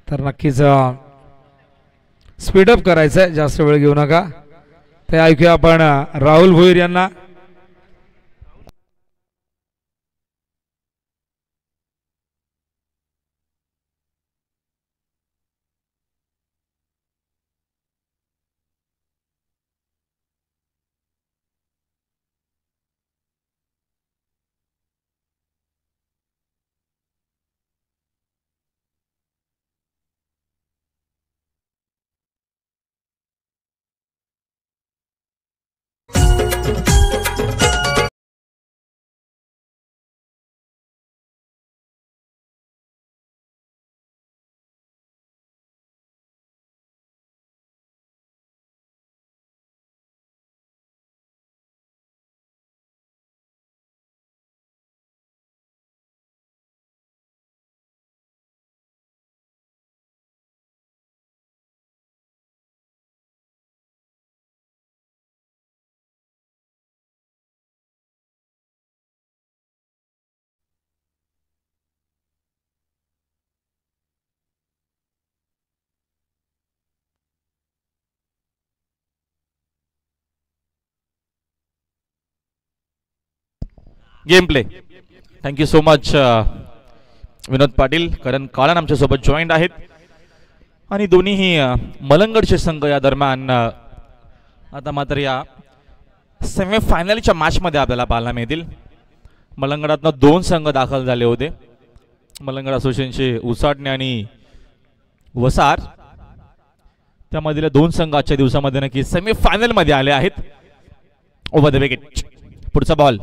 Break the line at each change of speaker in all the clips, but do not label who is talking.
तर नक्कीच स्पीडअप करायचं आहे, जास्त वेळ घेऊ नका. ते ऐकूया आपण राहुल भोईर यांना.
Game play. Thank you so much Vinod Patil. Karan Kalan आमच्यासोबत जॉईंट आहेत आणि दोन्हीही मलंगडचे संघ या दरम्यान आता मात्र या सेमीफायनलच्या मॅचमध्ये आपल्याला पाहायला मिळतील. मलंगडातनं 2 संघ दाखल झाले होते. मलंगड असोसिएशनचे उसाटणे आणि वसार, त्यामधील 2 संघ आजच्या दिवसामध्ये नक्की सेमीफायनलमध्ये आले आहेत. Over the wicket. पुढचा बॉल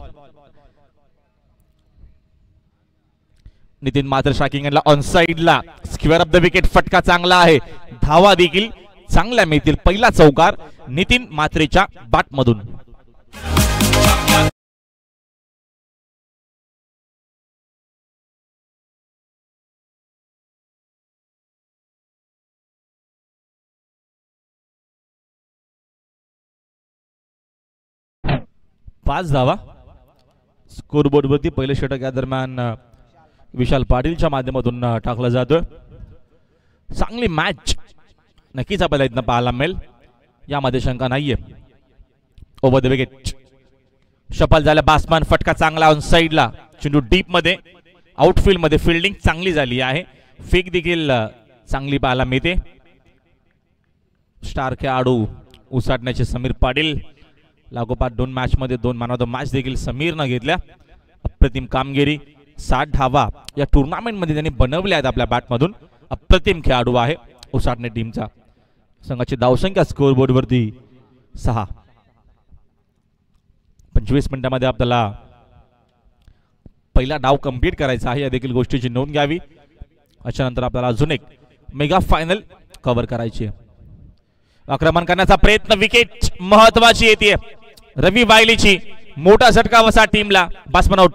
नितीन मात्र स्ट्रायकिंग ऑन साइडला. Square of the wicket. फटका चांगला आहे, धावा देखील चांगल्या मिळतील. पहिला चौकार नितीन मात्रेच्या बॅट मधून. पाच धावा स्कोरबोर्ड वरती. पहिले षटक या दरम्यान विशाल पाटीलच्या माध्यमातून टाकला जातोय. चांगली मॅच नक्कीच आपल्याला इथनं पाहायला मिळेल, यामध्ये शंका नाहीये. Over the wicket. शफल झाला बॅट्समन. फटका चांगला ऑन साइडला. चेंडू डीप मध्ये. आउटफील्ड मध्ये फिल्डिंग चांगली झाली आहे. फेक देखील चांगली पाहायला मिळते. स्टार खेळाडू उसाटण्याचे समीर पाटील. लागोपाठ 2 मॅच मध्ये 2 मॅन ऑफ द मॅच देखील समीरनं घेतल्या. अप्रतिम कामगिरी. 60 धावा या टुर्नामेंट मध्ये त्यांनी बनवल्या आहेत आपल्या बॅटमधून. अप्रतिम खेळाडू आहे उसाटणे टीमचा. संघाची धावसंख्या स्कोरबोर्ड वरती 6. 25 मिनिटांमध्ये आपल्याला पहिला डाव कंप्लीट करायचा आहे, या देखील गोष्टीची नोंद घ्यावी. त्याच्यानंतर आपल्याला अजून एक मेगा फायनल कव्हर करायची आहे. आक्रमण करण्याचा प्रयत्न. विकेट महत्वाची येते रवी वायलीची. मोठा झटका बसा टीमला. Batsman out.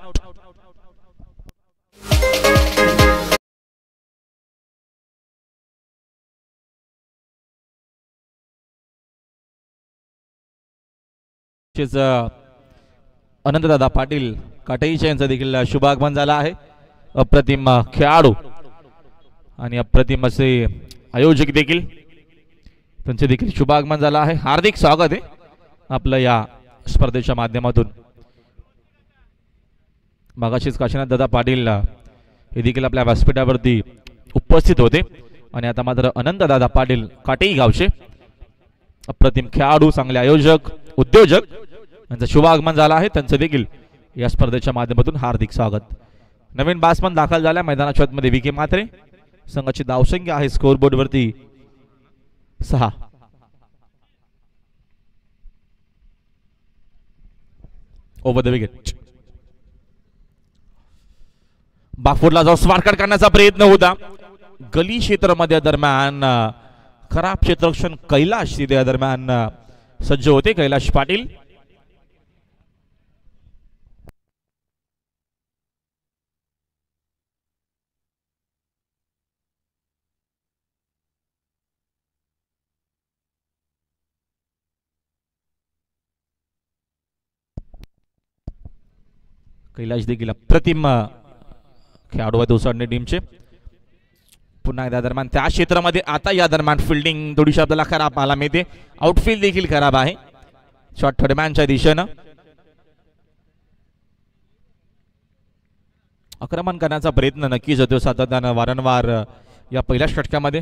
अनंतदादा पाटील काटईच्या यांचा देखील शुभागमन झाला आहे. अप्रतिम खेळाडू आणि अप्रतिम असे आयोजक देखील, त्यांचे देखील शुभागमन झालं आहे. हार्दिक स्वागत आहे आपलं या स्पर्धेच्या माध्यमातून. मगाशीच काशीनाथ दादा पाटील हे देखील आपल्या व्यासपीठावरती उपस्थित होते आणि आता मात्र अनंत दादा पाटील काटेई गावचे अप्रतिम खेळाडू, चांगले आयोजक, उद्योजक यांचं शुभागमन झालं आहे. त्यांचं देखील या स्पर्धेच्या माध्यमातून हार्दिक स्वागत. नवीन बॅट्समन दाखल झाल्या मैदानाच्या आतमध्ये विके मात्रे. संघाची धावसंख्या आहे स्कोरबोर्ड वरती 6. Over the wicket. बागफोडला जाऊन स्वारकट करण्याचा प्रयत्न होता. गली क्षेत्रामध्ये दरम्यान खराब क्षेत्ररक्षण कैलाश तिथे दरम्यान सज्ज होते. कैलाश पाटील. कैलाश देखील अप्रतिम खेळाडू आहेत उसाडणे टीमचे. पुन्हा एकदा दरम्यान त्या क्षेत्रामध्ये आता या दरम्यान फिल्डिंग थोडीशी आपल्याला खराब पाहायला मिळते. आउटफील्ड देखील खराब आहे शॉट थर्डमॅनच्या दिशेनं. आक्रमण करण्याचा प्रयत्न नक्कीच होतो सातत्यानं वारंवार या पहिल्या षटकामध्ये.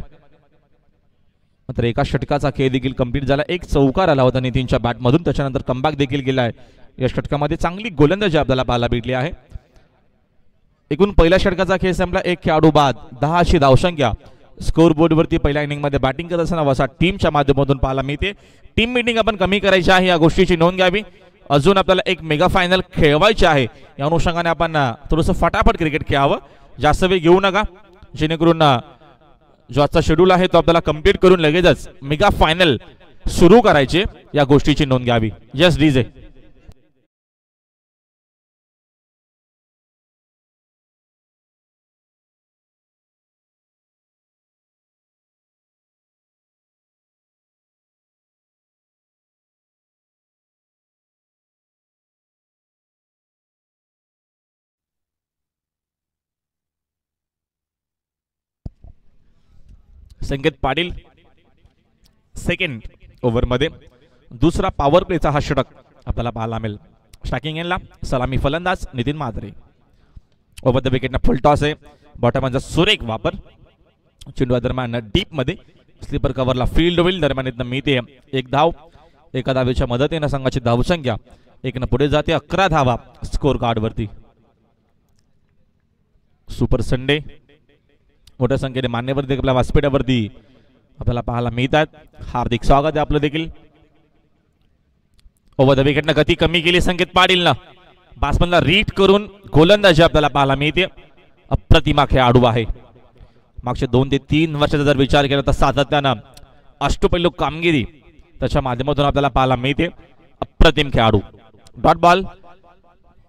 मात्र एका षटकाचा खेळ देखील कंप्लीट झाला. एक चौकार आला होता नितीनच्या बॅटमधून. त्याच्यानंतर कमबॅक देखील गेला आहे. या षटकामध्ये चांगली गोलंदाजी आपल्याला पाहायला भेटली आहे. एकूण पहिल्या षटकाचा खेळ संपला. एक खेळाडू बाद 10 अशी धावसंख्या स्कोर बोर्डवरती पहिल्या इनिंगमध्ये बॅटिंग करत असताना वसा टीमच्या माध्यमातून पाहायला मिळते. टीम मीटिंग आपण कमी करायची आहे या गोष्टीची नोंद घ्यावी. अजून आपल्याला एक मेगा फायनल खेळवायची आहे. या अनुषंगाने आपण थोडंसं फटाफट क्रिकेट खेळावं. जास्त वेळ घेऊ नका जेणेकरून जो आजचा शेड्यूल आहे तो आपल्याला कंप्लीट करून लगेचच मेगा फायनल सुरू करायचे या गोष्टीची नोंद घ्यावी. Yes DJ. Sanket Patil second ओव्हरमध्ये दुसरा पॉवर प्लेचा हा षटक आपल्याला पाहायला मिळेल. स्ट्रायकिंग एंडला सलामी फलंदाज नितीन म्हात्रे. ओव्हर द विकेटनं फुल टॉस आहे. बॉटमचा सुरेख वापर. चेंडू दरम्यान डीप मध्ये स्लीपर कव्हरला फील्ड होईल. दरम्यान इथं मिळते एक धाव. एका धावेच्या मदतीनं संघाची धावसंख्या 1 पुढे जाते. 11 धावा स्कोर कार्ड वरती. सुपर संडे मोठ्या संख्येने मान्यवर देखील आपल्या व्यासपीठावरती आपल्याला पाहायला मिळतात. हार्दिक स्वागत आहे आपलं देखील. ओव्हर द विकेटनं गती कमी केली संकेत पाटीलनं. बॅट्समनला रीड करून गोलंदाजी आपल्याला पाहायला मिळते. अप्रतिमा खेळाडू आहे. मागच्या 2 ते 3 वर्षाचा जर विचार केला तर सातत्यानं अष्टपैलू कामगिरी त्याच्या माध्यमातून आपल्याला पाहायला मिळते. अप्रतिम खेळाडू. Dot ball.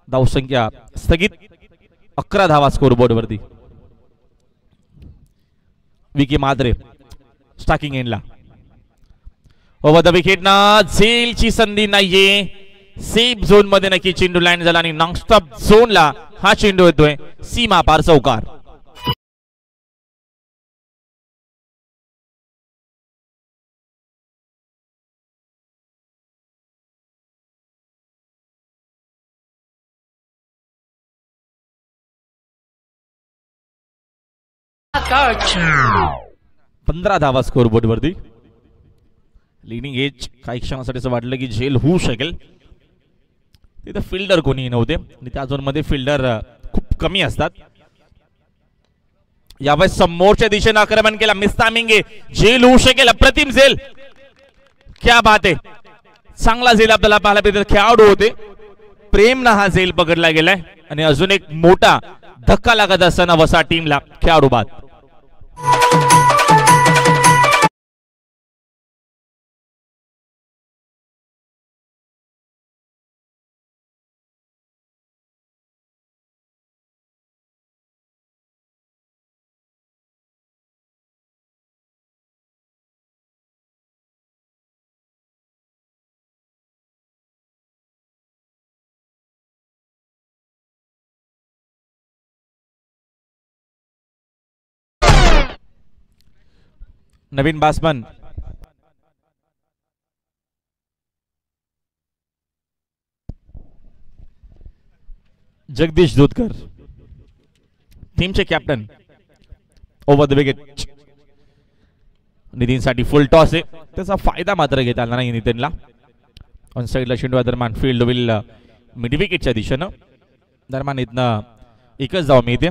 धावसंख्या स्थगित. 11 धावा स्कोर बोर्डवरती. विकी मात्रे स्ट्रायकिंग एंडला. ओव्हर द विकेट ना झेलची संधी नाहीये. सेफ झोन मध्ये नक्की चेंडू लँड झाला आणि नॉनस्टॉप झोनला हा चेंडू येतोय. सीमा पार चौकार. पंधरा धावा स्कोर बोर्ड वरती. लिडिंग एज काही क्षणासाठी असं वाटलं की झेल होऊ शकेल. तिथे फिल्डर कोणी नव्हते आणि त्या झोन मध्ये फिल्डर खूप कमी असतात. यावेळेस समोरच्या दिशेने आक्रमण केला. मिस्तामिंगे झेल होऊ शकेल. अप्रतिम झेल. क्या बात आहे. चांगला झेल आपल्याला पाहायला भेटतो. खेळाडू होते. प्रेमनं हा झेल पकडला गेलाय आणि अजून एक मोठा धक्का लागत असताना वसा टीमला खेळाडू बाद. नवीन बॅट्समन जगदीश दूधकर टीमचे कॅप्टन. ओव्हर द विकेट नितीनसाठी फुल टॉस आहे. त्याचा फायदा मात्र घेता आला नाही नितीनला. ऑन साईडला चेंडू दरम्यान फील्ड होईल मिड विकेटच्या दिशेनं. दरम्यान इथनं एकच धाव मिळते.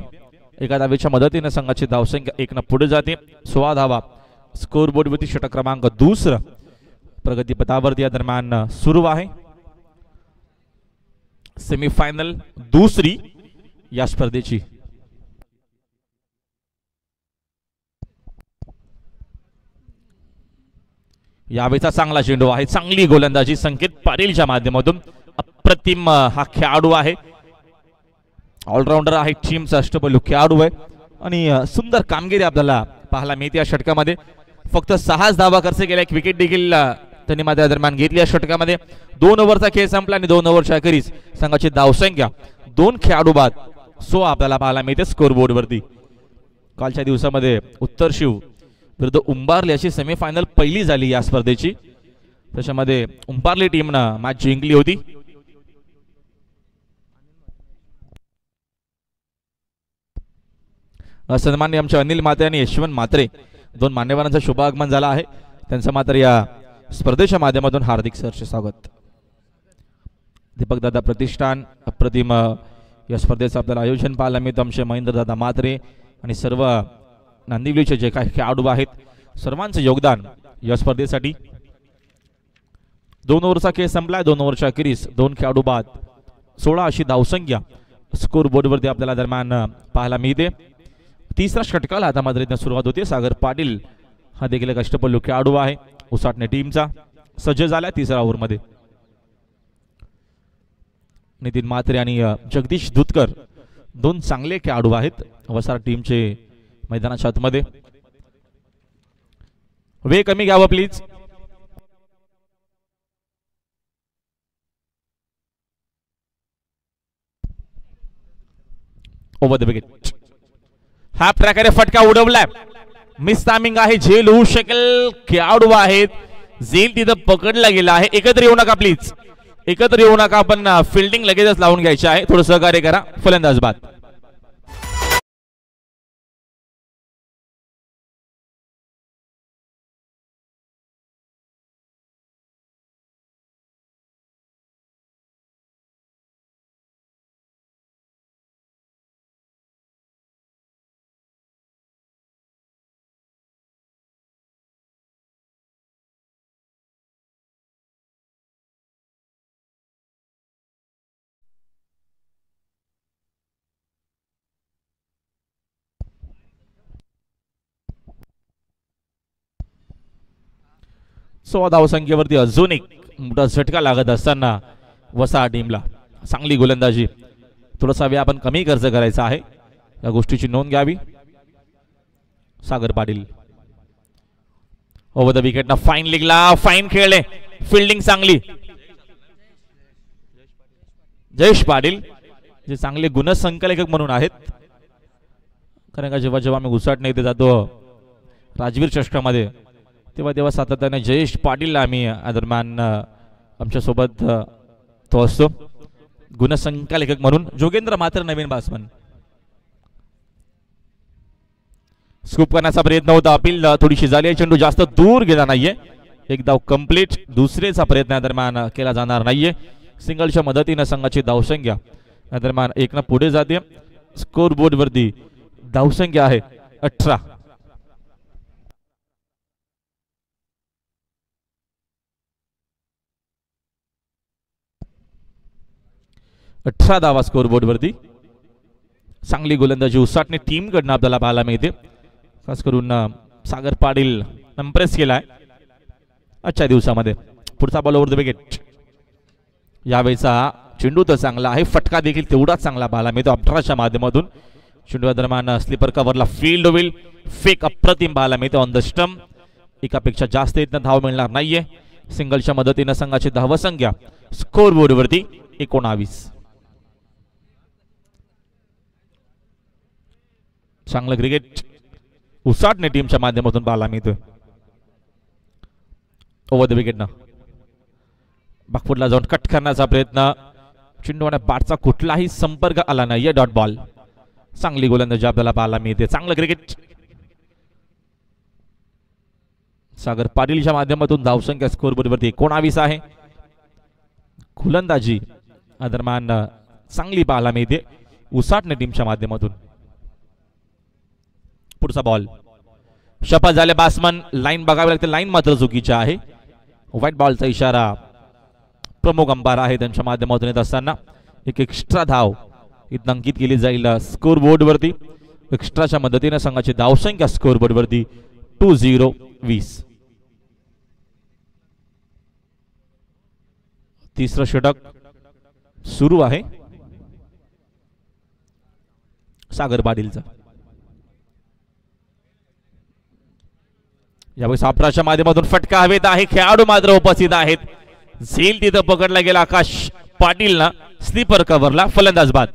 एका धावेच्या मदतीने संघाची धावसंख्या 1 पुढे जाते. 16 धावा स्कोर बोर्डवरती. षटक क्रमांक 2 प्रगतीपथावरती या दरम्यान सुरू आहे. सेमीफायनल 2 या स्पर्धेची. यावेळेचा चांगला चेंडू आहे. चांगली गोलंदाजी संकेत पाटीलच्या माध्यमातून. अप्रतिम हा खेळाडू आहे. ऑलराऊंडर आहे. टीमचा अष्टपैलू खेळाडू आहे आणि सुंदर कामगिरी आपल्याला पाहायला मिळते या षटकामध्ये. फक्त 6 धावा खर्च केल्या. एक विकेट देखील त्यांनी मात्र दरम्यान घेतली या षटकामध्ये. 2 ओव्हरचा खेळ संपला आणि 2 ओव्हरच्या अखेरीस संघाची धावसंख्या 2 खेळाडू बाद 16 आपल्याला पाहायला मिळते स्कोर बोर्ड वरती. कालच्या दिवसामध्ये उत्तर शिव विरुद्ध उंबार्ली अशी सेमीफायनल पहिली झाली या स्पर्धेची. त्याच्यामध्ये उंबार्ली टीमनं मॅच जिंकली होती. सन्माननीय आमचे अनिल म्हात्रे आणि यशवंत म्हात्रे दोन मान्यवरांचं शुभागमन झालं आहे. त्यांचं मात्र या स्पर्धेच्या माध्यमातून हार्दिक सहर्ष स्वागत. दीपक दादा प्रतिष्ठान अप्रतिम या स्पर्धेचं आपल्याला आयोजन पाहायला मिळतं. आमचे महेंद्र दादा म्हात्रे आणि सर्व नांदिवलीचे जे काही खेळाडू आहेत सर्वांचं योगदान या स्पर्धेसाठी. 2 ओव्हरचा खेळ संपलाय. 2 ओव्हरच्या अखेरीस 2 खेळाडू बाद 16 अशी धावसंख्या स्कोर बोर्डवरती आपल्याला दरम्यान पाहायला मिळते. तिसरा षटकाला आता मात्र सुरुवात होते. सागर पाटील हा देखील एक अष्टपैलू खेळाडू आहे. उसाटणे टीमचा सज्ज झाला तिसऱ्या ओव्हरमध्ये. नितीन म्हात्रे आणि जगदीश दुधकर दोन चांगले खेळाडू आहेत वसार टीमचे मैदानाच्या आतमध्ये. वेळ कमी घ्यावं प्लीज. Over the wicket. हा प्रकारे फटका उडवलाय. मिस टायमिंग आहे. झेल होऊ शकेल. खेळाडू आहेत. झेल तिथं पकडला गेला आहे. एकत्र येऊ नका प्लीज. एकत्र येऊ नका. आपण फिल्डिंग लगेचच लावून घ्यायची आहे. थोडं सहकार्य करा. फलंदाज बाद. धावसंख्येवरती अजून एक मोठा झटका लागत असताना वसा टीमला चांगली गोलंदाजी. थोडासा वेळ आपण कमी खर्च करायचा आहे. या गोष्टीची नोंद घ्यावी. Sagar Patil over the wicket ना फाईन लिगला. फाईन खेळले. फिल्डिंग चांगली. जयेश पाटील जे चांगले गुणसंकलक म्हणून आहेत. कारण का जेव्हा जेव्हा आम्ही उसाटणे इथे जातो राजवीर चषकामध्ये तेव्हा सातत्याने जयेश पाटीलला आम्ही दरम्यान आमच्या सोबत तो असतो गुणसंकलक म्हणून. जोगेंद्र मात्र नवीन बॅट्समन. स्कूप करण्याचा प्रयत्न होता. अपील थोडीशी झाली. चेंडू जास्त दूर गेला नाहीये. एक धाव कंप्लीट. दुसरेचा प्रयत्न दरम्यान केला जाणार नाहीये. सिंगलच्या मदतीने संघाची धावसंख्या दरम्यान 1 पुढे जाते. स्कोर बोर्ड वरती धावसंख्या आहे 18. धावा स्कोर बोर्ड वरती. चांगली गोलंदाजी उसाटणे टीम कडनं आपल्याला पाहायला मिळते. खास करून सागर पाटील इम्प्रेस केलाय आजच्या दिवसामध्ये. पुढचा बॉल ओव्हर द विकेट. यावेळेचा चेंडू तर चांगला आहे. फटका देखील तेवढाच चांगला पाहायला मिळतो 18च्या माध्यमातून. चेंडू दरम्यान स्लीपर कव्हरला फील्ड होईल. फेक अप्रतिम पाहायला मिळते ऑन द स्टंप. एकापेक्षा जास्त इथं धाव मिळणार नाहीये. सिंगलच्या मदतीने संघाची धावसंख्या स्कोर बोर्ड वरती 19. चांगलं क्रिकेट उसाटणे टीमच्या माध्यमातून पाहायला मिळतोय. ओव्हर द विकेट ना बागफुटला जाऊन कट करण्याचा प्रयत्न. चेंडू आणि बॅटचा कुठलाही संपर्क आला नाहीये. Dot ball. चांगली गोलंदाजी आपल्याला पाहायला मिळते. चांगलं क्रिकेट. सागर पाटीलच्या माध्यमातून धावसंख्या स्कोर बोर्डवरती 19 आहे. गोलंदाजी दरम्यान चांगली पाहायला मिळते उसाटणे टीमच्या माध्यमातून. पुढचा बॉल. शपथ झाले बॅट्समन. लाईन बघावी लागते. लाईन मात्र चुकीची आहे. व्हाईट बॉलचा इशारा प्रमुख अंपायर आहे त्यांच्या माध्यमातून येत असताना एक एक्स्ट्रा धाव इथं अंकित केली जाईल स्कोर बोर्ड वरती. एक्स्ट्राच्या मदतीने संघाची धावसंख्या स्कोर बोर्ड वरती 20. तिसरं षटक सुरू आहे सागर पाटीलचा. यावेळी सापराच्या माध्यमातून फटका हवेत आहे. खेळाडू मात्र उपस्थित आहेत. झेल तिथं पकडला गेला आकाश पाटीलला. स्लीपर कव्हरला. फलंदाज बाद.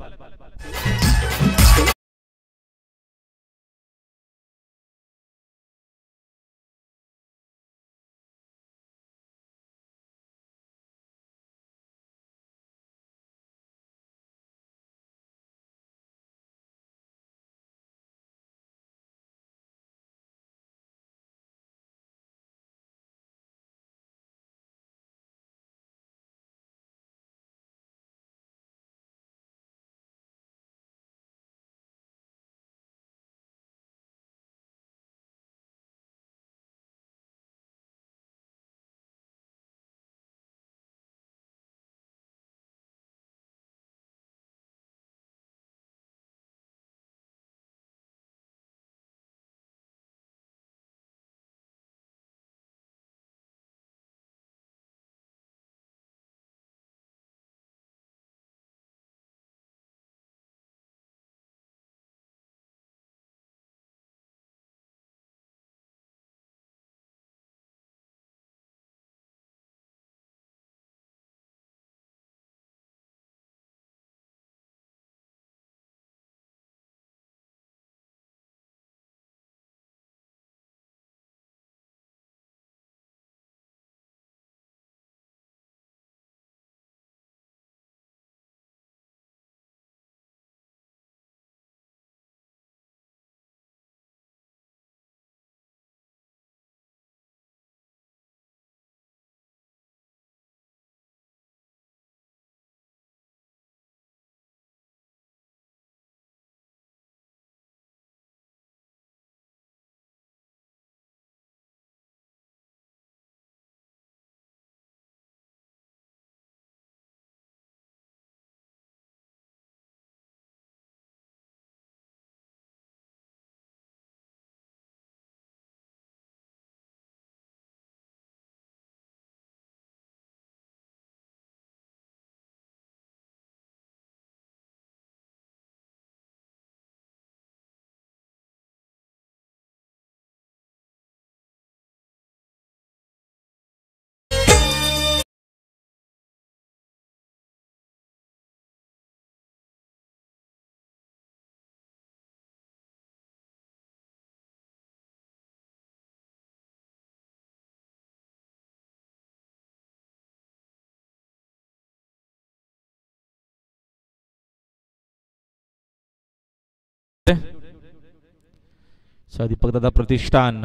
दीपकदादा प्रतिष्ठान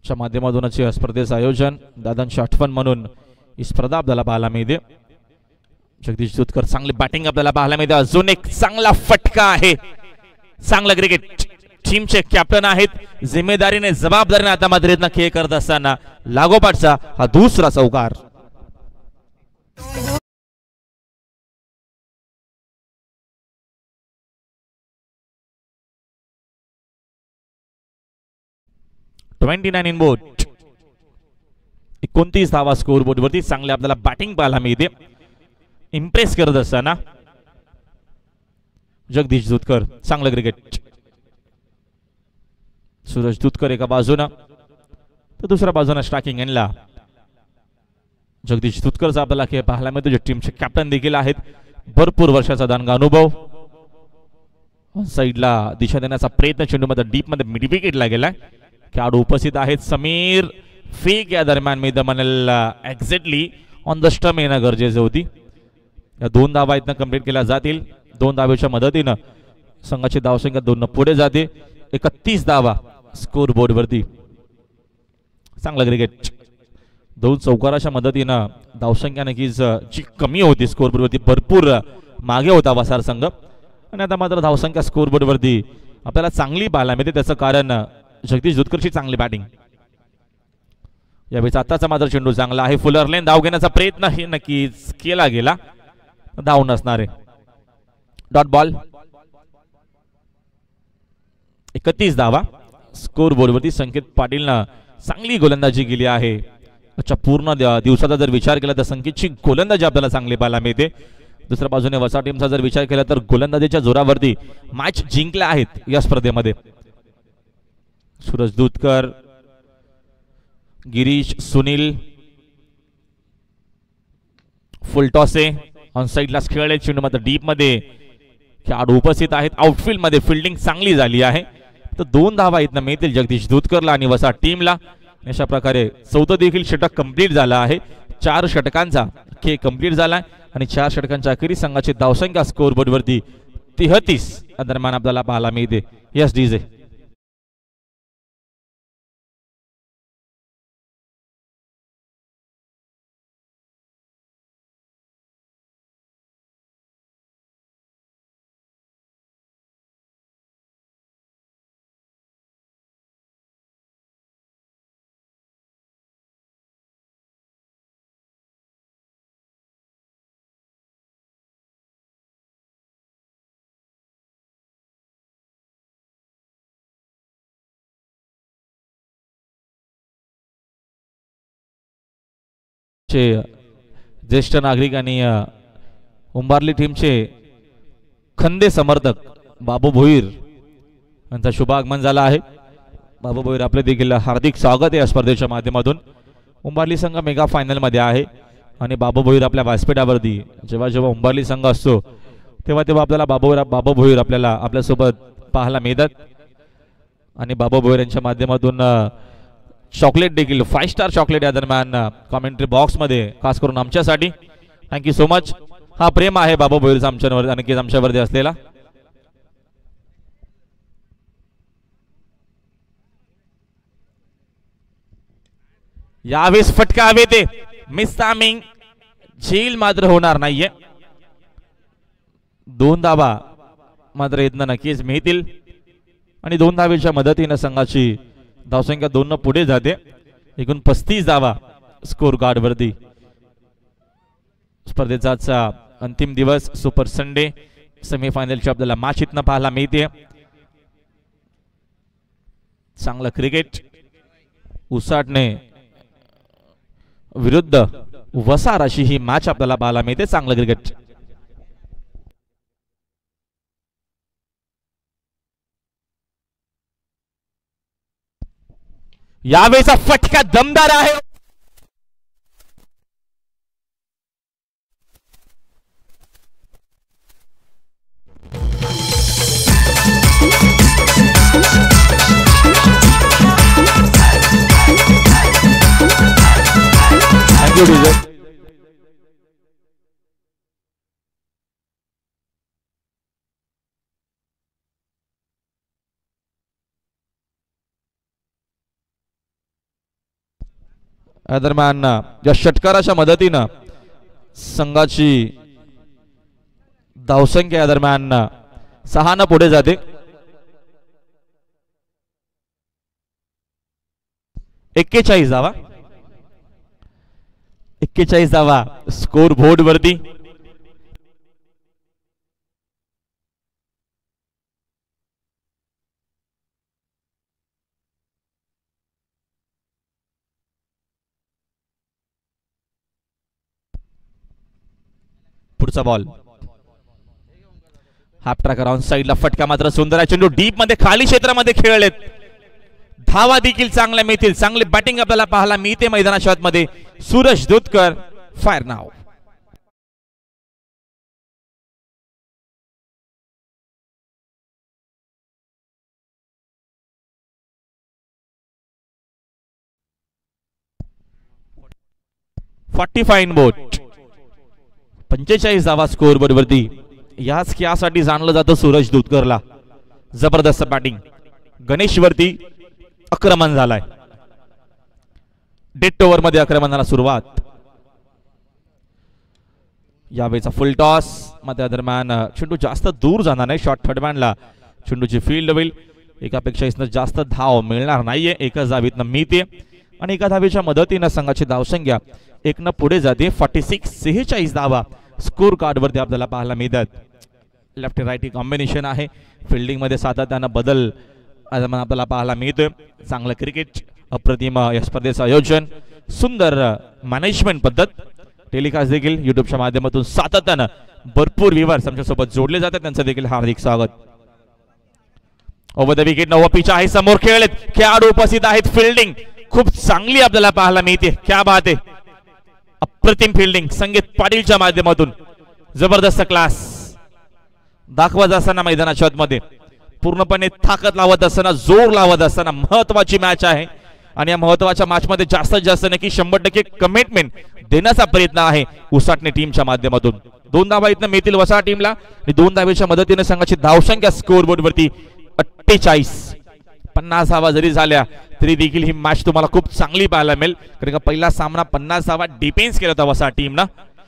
च्या माध्यमातूनच या स्पर्धेचं आयोजन, दादांची आठवण म्हणून ही स्पर्धा आपल्याला पाहायला मिळते. जगदीश दुधकर चांगली बॅटिंग आपल्याला पाहायला मिळते. अजून एक चांगला फटका आहे. चांगला क्रिकेट. टीमचे कॅप्टन आहेत, जिम्मेदारीने जबाबदारीने आता मात्र खेळ करत असताना लागोपाठचा हा दुसरा चौकार. इन बोर्ड 29 धावा स्कोर बोर्ड वरती. चांगले आपल्याला बॅटिंग पाहायला मिळते. इम्प्रेस करत असताना जगदीश दुधकर. चांगलं क्रिकेट. सूरज दुधकर एका बाजूनं तर दुसऱ्या बाजूनं स्ट्रायकिंग एंडला जगदीश दुधकरचा आपल्याला खेळ पाहायला मिळतो, जे टीमचे कॅप्टन देखील आहेत. भरपूर वर्षाचा दांडगा अनुभव. साईडला दिशा देण्याचा प्रयत्न चेंडूमध्ये डीप मध्ये मिड विकेटला गेलाय. खेळाडू उपस्थित आहेत. समीर फेक या दरम्यान मी म्हणेल एक्झॅक्टली ऑन द स्टंप येणं गरजेचं होती. या 2 धावा इथनं कंप्लीट केल्या जातील. 2 धावेच्या मदतीनं संघाची धावसंख्या 2 पुढे जाते. 31 धावा स्कोर बोर्ड वरती. चांगलं क्रिकेट. 2 चौकाराच्या मदतीनं धावसंख्या नक्कीच जी कमी होती स्कोर बोर्ड वरती, भरपूर मागे होता वसार संघ, आणि आता मात्र धावसंख्या स्कोर बोर्ड वरती आपल्याला चांगली पाहायला मिळते. त्याचं कारण जगदीश दुधकरची चांगली बॅटिंग. यावेळी आताचा मात्र चेंडू चांगला आहे. फुलर लेन धाव घेण्याचा प्रयत्न हे नक्कीच केला गेला. धाव नसणार आहे. Dot ball. 31 धावा स्कोर बोर्ड वरती. संकेत पाटीलनं चांगली गोलंदाजी केली आहे. अच्छा, पूर्ण दिवसाचा जर विचार केला तर संकेतची गोलंदाजी आपल्याला चांगली पाहायला मिळते. दुसऱ्या बाजूने वसा टीमचा जर विचार केला तर गोलंदाजीच्या जोरावरती मॅच जिंकल्या आहेत या स्पर्धेमध्ये. सूरज दुधकर, गिरीश, सुनील, फुलटॉसे ऑन साइडला खेळले. चेंडू मात्र डीप मध्ये खेळाडू उपस्थित आहेत. आउटफील्ड मध्ये फिल्डिंग चांगली झाली आहे. तर 2 धावा इथनं मिळतील जगदीश दुधकरला आणि वसा टीमला. अशा प्रकारे 14 देखील षटक कंप्लीट झाला आहे. 4 षटकांचा खेळ कंप्लीट झाला आणि 4 षटकांच्या अखेरीस संघाची धावसंख्या स्कोर बोर्ड वरती 33 दरम्यान आपल्याला पाहायला मिळते. Yes DJ. ज्येष्ठ नागरिक आणि उंबारली टीमचे खंदे समर्थक बाबू भोईर यांचा शुभ आगमन झाला आहे. बाबू भोईर आपले देखील हार्दिक स्वागत आहे या स्पर्धेच्या माध्यमातून. उंबारली संघ मेगा फायनल मध्ये आहे आणि बाबू भोईर आपल्या व्यासपीठावरती जेव्हा जेव्हा उंबारली संघ असतो तेव्हा तेव्हा आपल्याला बाबू भोईर आपल्याला आपल्यासोबत पाहायला मिळतात. आणि बाबू भोईर यांच्या माध्यमातून चॉकलेट देखील 5 स्टार चॉकलेट या दरम्यान कॉमेंट्री बॉक्स मध्ये खास करून आमच्यासाठी. Thank you so much. हा प्रेम आहे बाबा भोईरचा आमच्यावर, नक्कीच आमच्यावरती असलेला. यावेळेस फटका हवे ते मिस टायमिंग. झेल मात्र होणार नाहीये. 2 धावा मात्र इथनं नक्कीच मिळतील आणि 2 धावेच्या मदतीनं संघाची धावसंख्या 2 पुढे जाते. एकूण 35 धावा स्कोर कार्ड वरती. स्पर्धेचा अंतिम दिवस सुपर संडे सेमीफायनलची आपल्याला मॅच इथनं पाहायला मिळते. चांगलं क्रिकेट. उसाटणे विरुद्ध वसार अशी ही मॅच आपल्याला पाहायला मिळते. चांगलं क्रिकेट. यावेळेचा फटका दमदार आहे. Thank you DJ. या दरम्यान या षटकाराच्या मदतीनं संघाची धावसंख्या या दरम्यान 6 पुढे जाते. 41 धावा. 41 धावा स्कोर बोर्ड वरती. पुढचा बॉल हाफ ट्रॅक अराउंड साइडला फटका मात्र सुंदर आहे. चेंडू डीप मध्ये खाली क्षेत्रामध्ये खेळलेत. धावा देखील चांगल्या मिळतील. चांगली बॅटिंग आपल्याला पाहायला मिळते मैदानाच्या आतमध्ये. सूरज दूधकर फायर नाव. फाईन बोट. 45 धावा स्कोर बरोबरती. याच खेळासाठी जाणलं जातं सूरज दूधकरला. जबरदस्त बॅटिंग. गणेश वरती आक्रमण झालाय. डेड ओव्हर मध्ये आक्रमणाला सुरुवात. यावेळेचा फुल टॉस मध्ये दरम्यान चेंडू जास्त दूर जाणार नाही. शॉर्ट थर्ड मॅनला चेंडूची फील्ड होईल. एकापेक्षा जास्त धाव मिळणार नाहीये. एकाच धावीतनं मिळते आणि एका धावेच्या मदतीनं संघाची धावसंख्या 1 पुढे जाते. 46 धावा स्कोर कार्ड वरती आपल्याला पाहायला मिळतात. लेफ्ट राईट कॉम्बिनेशन आहे. फिल्डिंग मध्ये सातत्यानं बदल आपल्याला पाहायला मिळतोय. चांगलं क्रिकेट, अप्रतिम या स्पर्धेचं आयोजन, सुंदर मॅनेजमेंट पद्धत. टेलिकास्ट देखील युट्यूबच्या माध्यमातून सातत्यानं भरपूर व्ह्यूअर्स आमच्यासोबत जोडले जातात. त्यांचं देखील हार्दिक स्वागत. ओव्हर द विकेट नवा पिच आहे. समोर खेळलेत. खेळाडू उपस्थित आहेत. फिल्डिंग खूप चांगली आपल्याला पाहायला मिळते. क्या बात आहे. अप्रतिम फिल्डिंग संगीत पाटीलच्या माध्यमातून. जबरदस्त क्लास दाखवत असताना मैदानाच्या आतमध्ये पूर्णपणे ताकद लावत असताना, जोर लावत असताना महत्वाची मॅच आहे आणि या महत्वाच्या मॅच मध्ये जास्तीत जास्त नक्की 100% कमिटमेंट देण्याचा प्रयत्न आहे उसाटणे टीमच्या माध्यमातून. 2 धावा इथनं मिळतील वसा टीमला आणि 2 धावेच्या मदतीने संघाची धावसंख्या स्कोर बोर्ड वरती 48. 50 धावा जरी झाल्या तरी देखील ही मॅच तुम्हाला खूप चांगली पाहायला मिळेल. कारण का पहिला सामना 50 धावा डिफेन्स केला होता वसा टीमनं.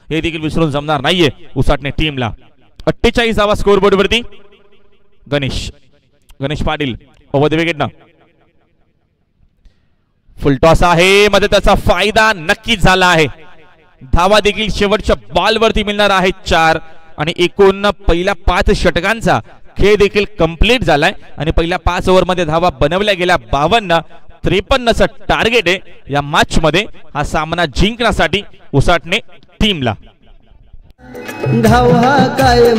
हे देखील विसरून जमणार नाहीये उसाटणे टीमला. 48 धावा स्कोर बोर्ड वरती. Ganesh Patil over the wicket ना. फुल टॉस आहे. मध्ये त्याचा फायदा नक्कीच झाला आहे. धावा देखील शेवटच्या बॉल वरती मिळणार आहेत 4 आणि एकूण पहिल्या 5 षटकांचा खेळ देखील कंप्लीट झालाय आणि पहिल्या 5 ओव्हर मध्ये धावा बनवल्या गेल्या 52. 53चं टार्गेट आहे या मॅच मध्ये हा सामना जिंकण्यासाठी उसाटणे टीमला.
धावा कायम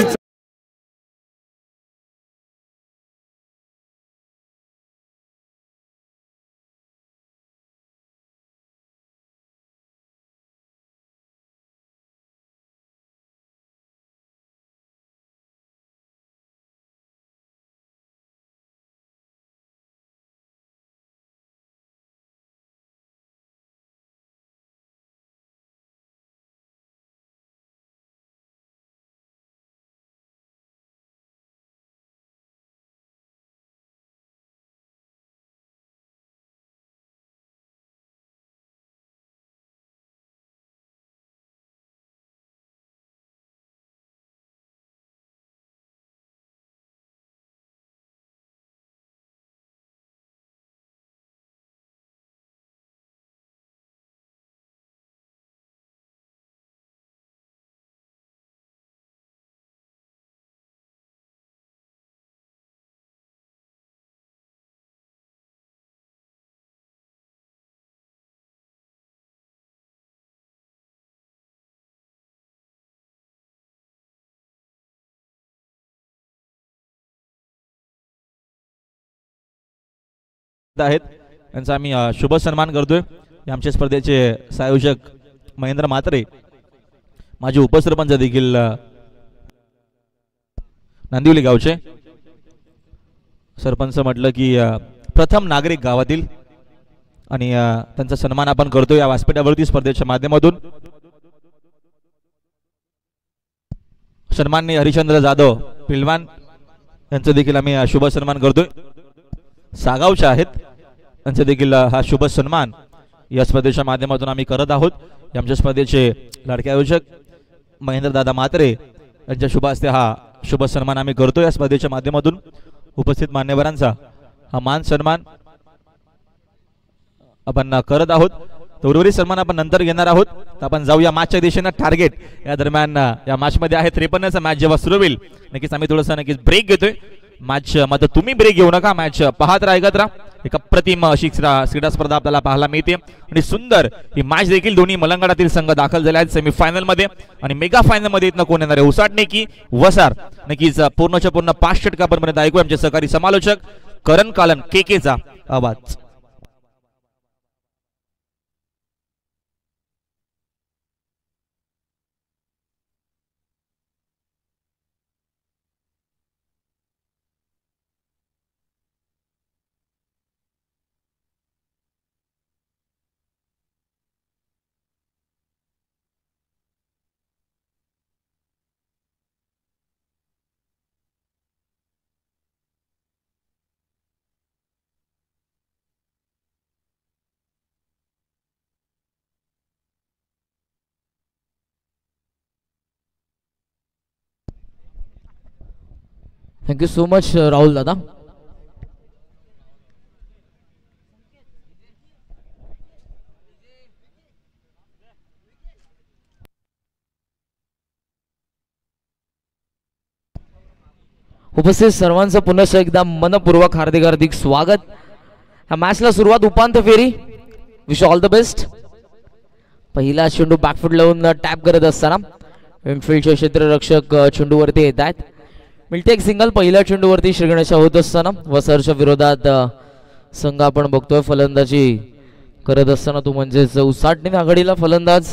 आहेत. त्यांचा आम्ही शुभ सन्मान करतोय. आमच्या स्पर्धेचे संयोजक महेंद्र म्हात्रे, माझे उपसरपंच देखील नांदिवली गावचे. सरपंच म्हटलं की प्रथम नागरिक गावातील आणि त्यांचा सन्मान आपण करतोय या व्यासपीठावरती स्पर्धेच्या माध्यमातून. सन्माननीय हरिचंद्र जाधव पिलवान यांचं देखील आम्ही शुभ सन्मान करतोय. सागावचे आहेत, त्यांचे देखील हा शुभ सन्मान या स्पर्धेच्या माध्यमातून आम्ही करत आहोत. आमच्या स्पर्धेचे लाडके आयोजक महेंद्र दादा म्हात्रे यांच्या शुभ हस्ते हा शुभ सन्मान आम्ही करतो. या स्पर्धेच्या माध्यमातून उपस्थित मान्यवरांचा हा मान सन्मान आपण करत आहोत. तर उर्वरित सन्मान आपण नंतर घेणार आहोत. तर आपण जाऊया मॅचच्या दिशेनं. टार्गेट या दरम्यान या मॅच मध्ये आहे 53चा. मॅच जेव्हा सुरू होईल नक्कीच आम्ही थोडंसं नक्कीच ब्रेक घेतोय. मॅच मात्र तुम्ही ब्रेक घेऊ नका, मॅच पाहत राहा, ऐकत राहा. एक अप्रतिम अशी क्रीडा स्पर्धा आपल्याला पाहायला मिळते आणि सुंदर ही मॅच देखील दोन्ही मलंगडातील संघ दाखल झाले आहेत सेमीफायनल मध्ये. आणि मेगा फायनल मध्ये इथनं कोण येणार आहे, उसाटणे की वसार, नक्कीच पूर्णच्या पूर्ण 5 षटकापर्यंत ऐकू आमचे सहकारी समालोचक करण कालन केकेचा आवाज.
थँक्यू सो मच राहुल दादा. उपस्थित सर्वांचं पुन्हा एकदा मनपूर्वक हार्दिक हार्दिक स्वागत. ह्या मॅचला सुरुवात उपांत्य फेरी. Wish all the best. पहिला चेंडू बॅकफूट लावून टॅप करत असताना इनफिल्डचे क्षेत्ररक्षक चेंडूवरती येत आहेत. मिळते एक सिंगल. पहिल्या चेंडूवरती श्रीगणेशा होत असताना वसरच्या विरोधात संघ आपण बघतोय फलंदाजी करत असताना तो म्हणजेच उसाटणे आघाडीला फलंदाज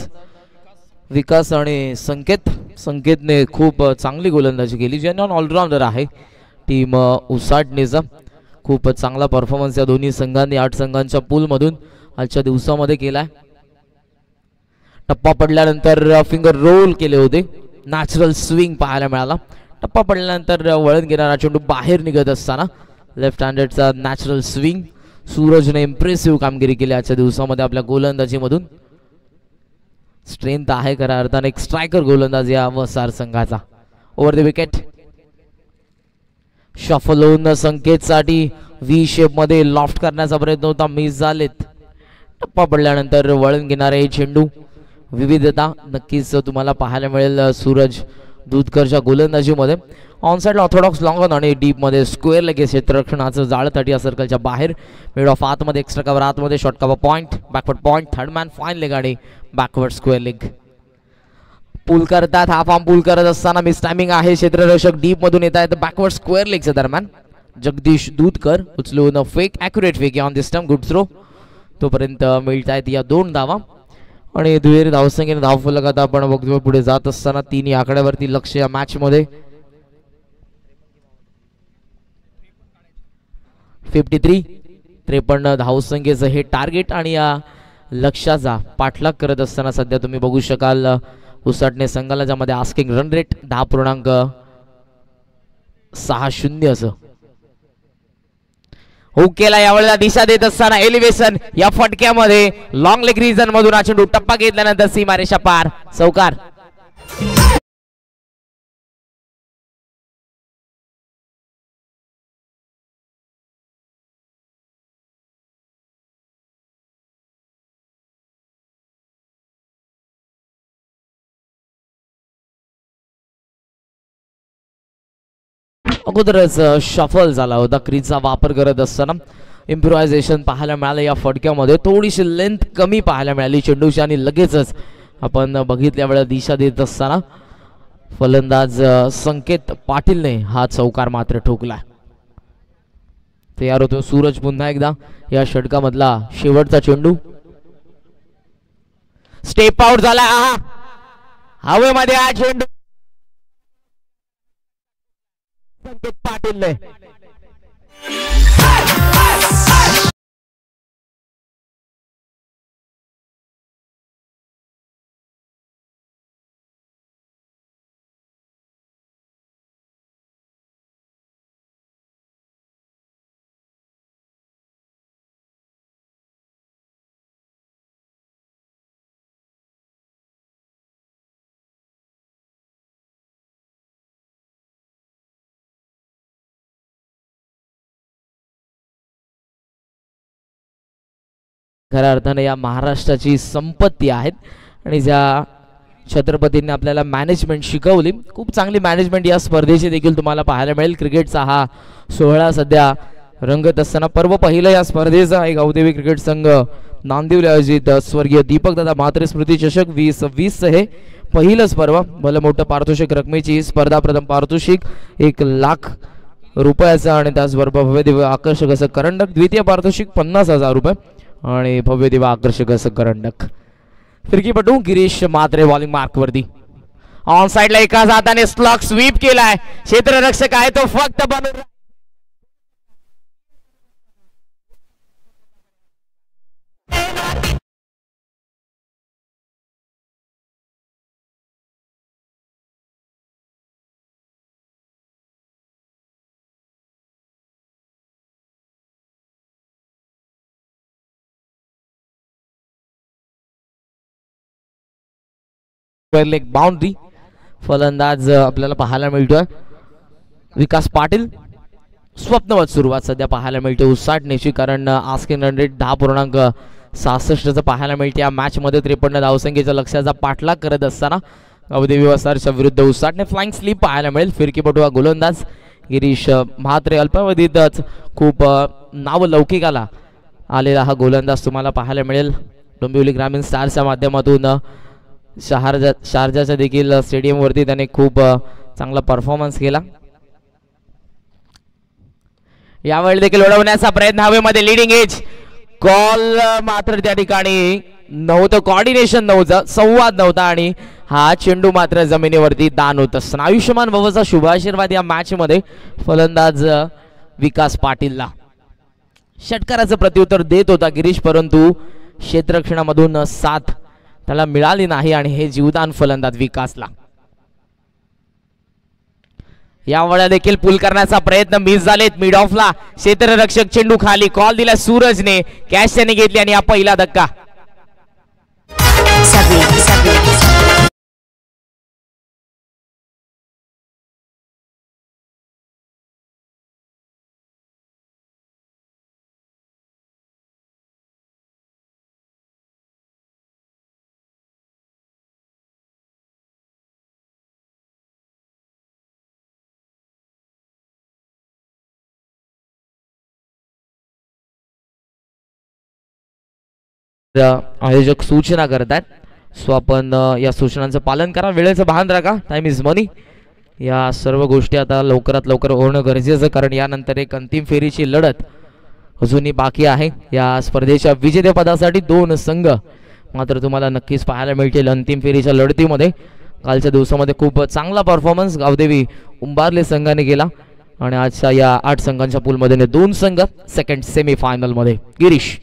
विकास आणि संकेतने खूप चांगली गोलंदाजी केली. जेन्युइन ऑलराऊंडर आहे टीम उसाटणेचा. खूप चांगला परफॉर्मन्स या दोन्ही संघांनी 8 संघांच्या पूलमधून आजच्या दिवसामध्ये केलाय. टप्पा पडल्यानंतर फिंगर रोल केले होते. नॅचरल स्विंग पाहायला मिळाला. टप्पा पडल्यानंतर वळण घेणारा चेंडू बाहेर निघत असताना लेफ्ट हँडेडचा नॅचरल स्विंग. सूरजने इम्प्रेसिव्ह कामगिरी केली आजच्या दिवसामध्ये आपल्या गोलंदाजीमधून. स्ट्रेंथ आहे खऱ्या अर्थाने एक स्ट्रायकर गोलंदाज या वसार संघाचा. Over the wicket. शफल होऊन संकेतसाठी व्ही शेप मध्ये लॉफ्ट करण्याचा प्रयत्न होता, मिस झालेत. टप्पा पडल्यानंतर वळण घेणारे चेंडू. विविधता नक्कीच तुम्हाला पाहायला मिळेल सूरज दूधकरच्या गोलंदाजीमध्ये. ऑनसाइड ऑर्थोडॉक्स लॉंग ऑन आणि डीप मध्ये स्क्वेअर लेग क्षेत्ररक्षणाचं जाळ तटी या सर्कलच्या बाहेर. मिड ऑफ आतमध्ये एक्स्ट्रा कव्हर आतमध्ये short cover point backward point third man fine leg आणि बॅकवर्ड स्क्वेअर लेग. पूल करतात. हाफ आर्म पूल करत असताना मिस टायमिंग आहे. क्षेत्ररक्षक डीप मधून येत आहेत बॅकवर्ड स्क्वेअर लेगच्या दरम्यान. जगदीश दूधकर उचलून फेक ॲक्युरेट फेक on this time good throw. तोपर्यंत मिळत आहेत या 2 धावा आणि दुहेरी धावसंख्येने धावफलक आता आपण बघतो पुढे जात असताना 3 या आकड्यावरती लक्ष या मॅच मध्ये. 53 धावसंख्येचं हे टार्गेट आणि या लक्ष्याचा पाठलाग करत असताना सध्या तुम्ही बघू शकाल उसाटणे संघाला, ज्यामध्ये आस्किंग रन रेट 10.60 असं. हुकेला यावेळेला दिशा देत असताना एलिव्हेशन या फटक्यामध्ये लॉंग लेग रिजन मधून हा चेंडू टप्पा घेतल्यानंतर सीमारेषा पार. चौकार. अगोदरच शफल झाला होता. क्रीजचा वापर करत असताना इम्प्रोव्हायझेशन पाहायला मिळालं या फटक्यामध्ये. थोडीशी लेंथ कमी पाहायला मिळाली चेंडूची आणि लगेचच आपण बघितल्या वेळा दिशा देत असताना फलंदाज संकेत पाटीलने हा चौकार मात्र ठोकला. तयार होतो सूरज पुन्हा एकदा. या षटकामधला शेवटचा चेंडू. स्टेप आउट झाला. हवेमध्ये हा चेंडू संकेत पाटील खऱ्या अर्थाने या महाराष्ट्राची संपत्ती आहेत आणि ज्या छत्रपतींनी आपल्याला मॅनेजमेंट शिकवली, खूप चांगली मॅनेजमेंट या स्पर्धेची देखील तुम्हाला पाहायला मिळेल. क्रिकेटचा हा सोहळा सध्या रंगत असताना पर्व पहिलं या स्पर्धेचा एक गावदेवी क्रिकेट संघ नांदिवली आयोजित स्वर्गीय दीपक दादा म्हात्रे स्मृती चषक 2020 हे पहिलंच पर्व. भलं मोठं पारितोषिक रकमेची स्पर्धा. प्रथम पारितोषिक 1,00,000 रुपयाचं आणि त्याचबरोबर भव्य दिव्य आकर्षक असं करंडक. द्वितीय पारितोषिक 50,000 रुपये आणि भव्य दिव्य आकर्षक असं करंडक. फिरकीपटू गिरीश म्हात्रे बॉलिंग मार्क वरती. ऑन साइडला एकाच हाताने स्लॉग स्वीप केलाय. क्षेत्ररक्षक आहे तो फक्त बनून एक बाउंड्री. फलंदाज आपल्याला पाहायला मिळतोय विकास पाटील. स्वप्नवत सुरुवात सध्या पाहायला मिळते उसाटण्याची, कारण आस्किंग रन रेट 10.66 पाहायला मिळते. या मॅच मध्ये 53 धावसंख्येच्या लक्ष्याचा पाठलाग करत असताना अवदेवी वसारच्या विरुद्ध उसाटणे फ्लाइंग स्लीप पाहायला मिळेल. फिरकीपटू हा गोलंदाज गिरीश म्हात्रे. अल्पावधीतच खूप नावलौकिकाला आलेला हा गोलंदाज तुम्हाला पाहायला मिळेल. डोंबिवली ग्रामीण स्टार्सच्या माध्यमातून शारजाच्या देखील स्टेडियम वरती त्याने खूप चांगला परफॉर्मन्स केला. यावेळी देखील उडवण्याचा प्रयत्न हवेमध्ये. लिडिंग एज कॉल मात्र त्या ठिकाणी नव्हतं. कॉर्डिनेशन नव्हतं, संवाद नव्हता आणि हा चेंडू मात्र जमिनीवरती दान होत असताना आयुष्यमान भवचा शुभाशीर्वाद या मॅच मध्ये फलंदाज विकास पाटीलला. षटकाराचं प्रत्युत्तर देत होता गिरीश, परंतु क्षेत्ररक्षणामधून साथ त्याला मिळाली नाही आणि हे जीवदान फलंदाज विकासला. यावेळेला देखील पुल करण्याचा प्रयत्न मिस झालेत. मिड ऑफला क्षेत्ररक्षक चेंडू खाली. कॉल दिला सूरजने, कॅच त्याने घेतली आणि हा पहिला धक्का. आयोजक सूचना करतात, सो आपण या सूचनांचं पालन करा. वेळेचं भान राखा. टाइम इज मनी. या सर्व गोष्टी आता लवकरात लवकर होणं गरजेचं, कारण यानंतर एक अंतिम फेरीची लढत अजूनही बाकी आहे. या स्पर्धेच्या विजेतेपदासाठी 2 संघ मात्र तुम्हाला नक्कीच पाहायला मिळतील अंतिम फेरीच्या लढतीमध्ये. कालच्या दिवसामध्ये खूप चांगला परफॉर्मन्स गावदेवी उंबारले संघाने केला आणि आजच्या या 8 संघांच्या पूलमध्ये 2 संघ सेकंड सेमीफायनल मध्ये. गिरीश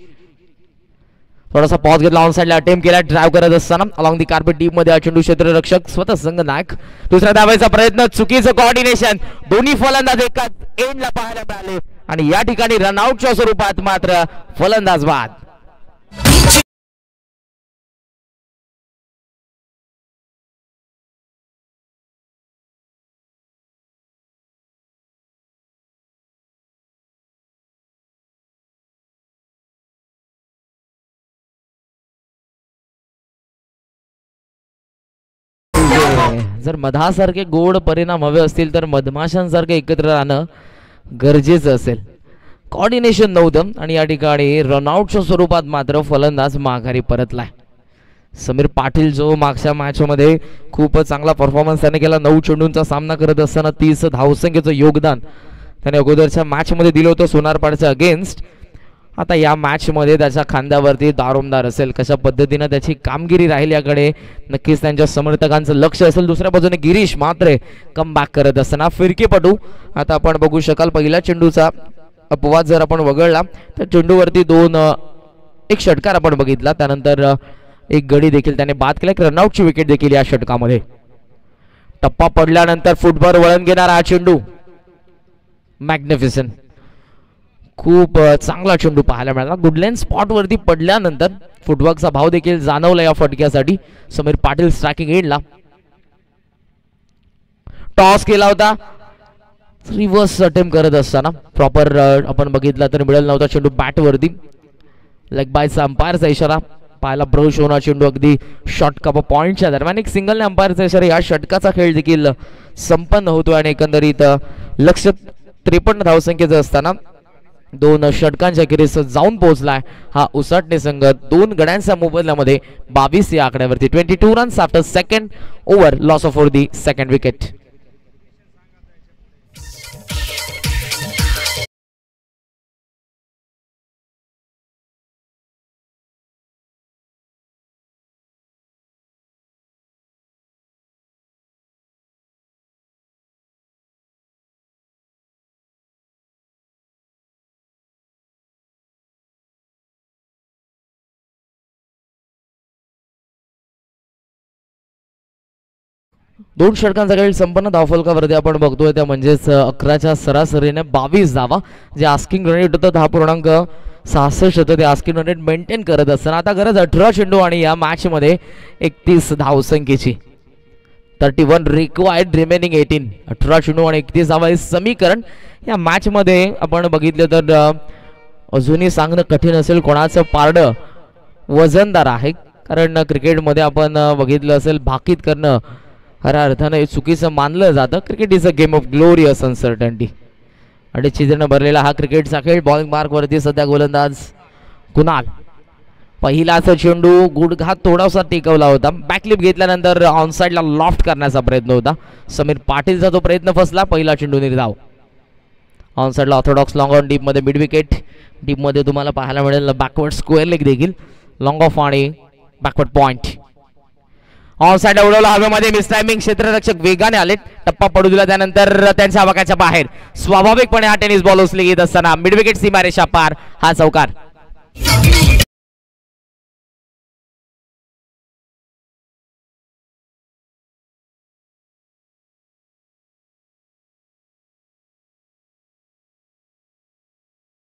थोडासा पॉज घेतला. ऑन साइडला अटेम्प्ट केला ड्राइव्ह करत असताना अलॉंग दी कार्पेट डीप मध्ये चेंडू क्षेत्ररक्षक स्वतः संघ नायक. दुसऱ्या धावायचा प्रयत्न, चुकीचं कॉर्डिनेशन. दोन्ही फलंदाज एकाच एंडला पाहायला मिळाले आणि या ठिकाणी रनआउटच्या स्वरूपात मात्र फलंदाज बाद. जर मधासारखे गोड परिणाम हवे असतील तर मधमाशांसारखे एकत्र राहणं गरजेचं असेल. कॉर्डिनेशन नव्हतं आणि या ठिकाणी रनआउटच्या स्वरूपात मात्र फलंदाज माघारी परतलाय. समीर पाटील जो मागच्या मॅच मध्ये खूप चांगला परफॉर्मन्स त्याने केला. 9 चेंडूंचा सामना करत असताना 30 धावसंख्येचं योगदान त्याने अगोदरच्या मॅच मध्ये दिलं होतं सोनारपाडच्या अगेन्स्ट. आता या मॅच मध्ये त्याच्या खांद्यावरती दारोमदार असेल. कशा पद्धतीने त्याची कामगिरी राहील याकडे नक्कीच त्यांच्या समर्थकांचं लक्ष असेल. दुसऱ्या बाजूने गिरीश मात्र कमबॅक करत असताना फिरकीपटू. आता आपण बघू शकाल पहिल्या चेंडूचा अपवाद जर आपण वगळला तर चेंडूवरती 2 एक षटकार आपण बघितला. त्यानंतर एक गडी देखील त्याने बाद केला. रनआउटची विकेट देखील या षटकामध्ये. टप्पा पडल्यानंतर फुटबॉल वळण घेणार हा चेंडू. मॅग्निफिसंट. खूप चांगला चेंडू पाहायला मिळाला. गुडलँड स्पॉट वरती पडल्यानंतर फुटवर्कचा भाव देखील जाणवला या फटक्यासाठी. समीर पाटील स्ट्रायकिंग एंडला. टॉस केला होता. रिव्हर्स अटेम्प्ट करत असताना प्रॉपर आपण बघितला तर मिळेल नव्हता चेंडू बॅट वरती. लेग बायचा अंपायरचा इशारा पाहायला ब्रोश होणार चेंडू अगदी शॉर्टकप पॉइंटच्या दरम्यान एक सिंगलने अंपायरचा इशारा या षटकाचा खेळ देखील संपन्न होतो आणि एकंदरीत लक्ष 53 धावसंख्येचं असताना 2 षटकांच्या अखेरीस जाऊन पोहोचलाय हा उसाटणे संघ 2 गड्यांच्या मोबदल्यामध्ये 22 या आकड्यावरती 22 runs after second over loss of for the second wicket. दोन षटकांचा खेळ संपन्न. धावफलकावरती आपण बघतोय त्या म्हणजेच 11च्या सरासरीने 22 धावा. जे आस्किंग रन रेट होतं 10.66 होतं ते आस्किंग रन रेट मेंटेन करत असताना आता गरज 18 चेंडू आणि या मॅच मध्ये 31 धावसंख्येची. 31 रिक्वायर्ड रिमेनिंग 18. 18 चेंडू आणि 31 धावा हे समीकरण या मॅच मध्ये आपण बघितलं तर अजूनही सांगणं कठीण असेल कोणाचं पारडं वजनदार आहे. कारण क्रिकेटमध्ये आपण बघितलं असेल भाकीत करणं खऱ्या अर्थानं हे चुकीचं मानलं जातं. Cricket is a game of glorious uncertainty. आणि चित्रण भरलेला हा क्रिकेटचा खेळ. बॉलिंग मार्कवरती सध्या गोलंदाज कुणाल. पहिलाच चेंडू गुडघात थोडासा टेकवला होता. बॅकलिप घेतल्यानंतर ऑनसाइडला लॉफ्ट करण्याचा प्रयत्न होता. समीर पाटीलचा तो प्रयत्न फसला. पहिला चेंडू निर्धाव. ऑनसाइडला ऑर्थोडॉक्स लॉंग ऑन डीपमध्ये मिड विकेट. डीपमध्ये तुम्हाला पाहायला मिळेल बॅकवर्ड स्क्वेअर लेग देखील. लॉंग ऑफ आणि बॅकवर्ड पॉइंट. ऑन साइड उडवला हवेमध्ये मिस टायमिंग. क्षेत्ररक्षक वेगाने आले. टप्पा पडू दिला त्यानंतर त्यांच्या आवाक्याच्या बाहेर स्वाभाविकपणे हा टेनिस बॉल उचली घेत असताना मिड विकेट सीमारेषा पार हा चौकार.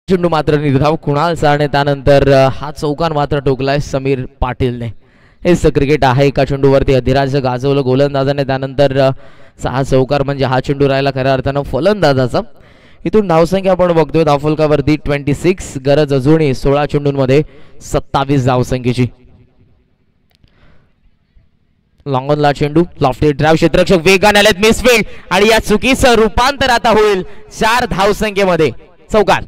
चेंडू मात्र निर्धाव कुणालचा आणि त्यानंतर हा चौकार मात्र ठोकलाय समीर पाटीलने. हेच क्रिकेट आहे. एका चेंडूवरती अधिराज गाजवलं गोलंदाजाने. त्यानंतर 6 चौकार म्हणजे हा चेंडू राहिला खऱ्या अर्थानं फलंदाजाचा. इथून धावसंख्या आपण बघतोय धावफलकावरती 26. गरज अजूनही 16 चेंडूंमध्ये 27 धावसंख्येची. लॉंगॉनला चेंडू लॉफ्टेड ड्राइव्ह. क्षेत्ररक्षक वेगाने आलेत. मिसफील्ड आणि या चुकीचं रूपांतर आता होईल 4 धावसंख्येमध्ये चौकार.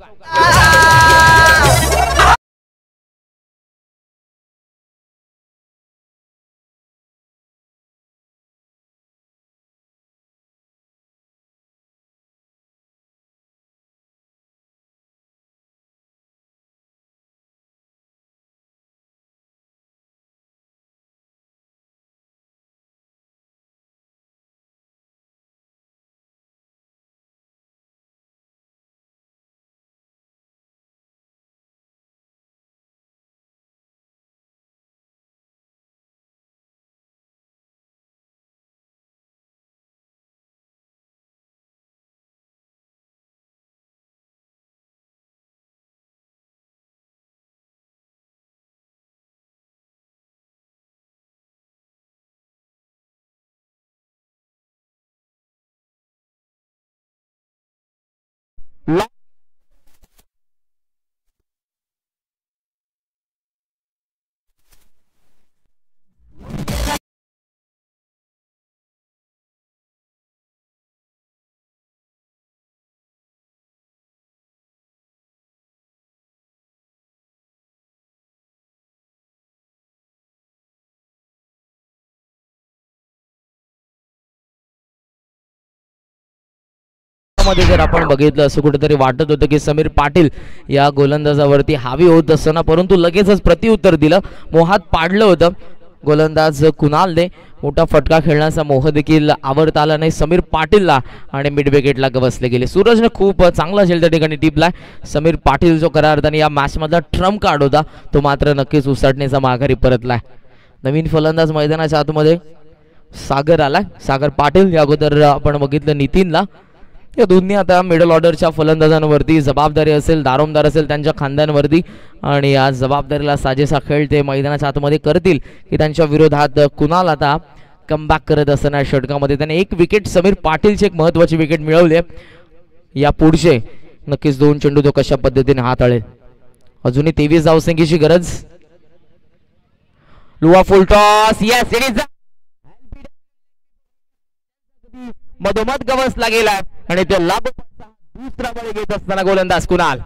मध्ये जर आपण बघितलं असं कुठेतरी वाटत होतं की समीर पाटील या गोलंदाजावरती हावी होत असताना परंतु लगेचच प्रत्युत्तर दिलं. मोहात पाडलं होतं गोलंदाज कुणालने. मोठा फटका खेळण्याचा मोह देखील आवरता आला नाही समीर पाटीलला आणि मिड विकेटला गवसले गेले. सूरजने खूप चांगला झेल त्या ठिकाणी टिपलाय. समीर पाटील जो खऱ्या अर्थाने या मॅच मधला ट्रम्प कार्ड होता तो मात्र नक्कीच उसाटण्याचा माघारी परतलाय. नवीन फलंदाज मैदानाच्या आतमध्ये सागर आलाय. सागर पाटील या अगोदर आपण बघितलं नितीनला. या दोन्ही आता मिडल ऑर्डरच्या फलंदाजांवरती जबाबदारी असेल, दारोमदार असेल त्यांच्या खांद्यांवरती आणि या जबाबदारीला साजेसा खेळ ते मैदानाच्या आतमध्ये करतील की त्यांच्या विरोधात कुणाल आता कमबॅक करत असताना षटकामध्ये त्याने एक विकेट समीर पाटीलची एक महत्त्वाची विकेट मिळवली आहे. या पुढचे नक्कीच 2 चेंडू तो कशा पद्धतीने हाताळेल. अजूनही 23 धावसंख्येची गरज. लुआ फुल टॉस, यस इट इज मधोमध गवसला गेला आणि ते लागू दुसरा बळी घेत असताना गोलंदाज कुणाल.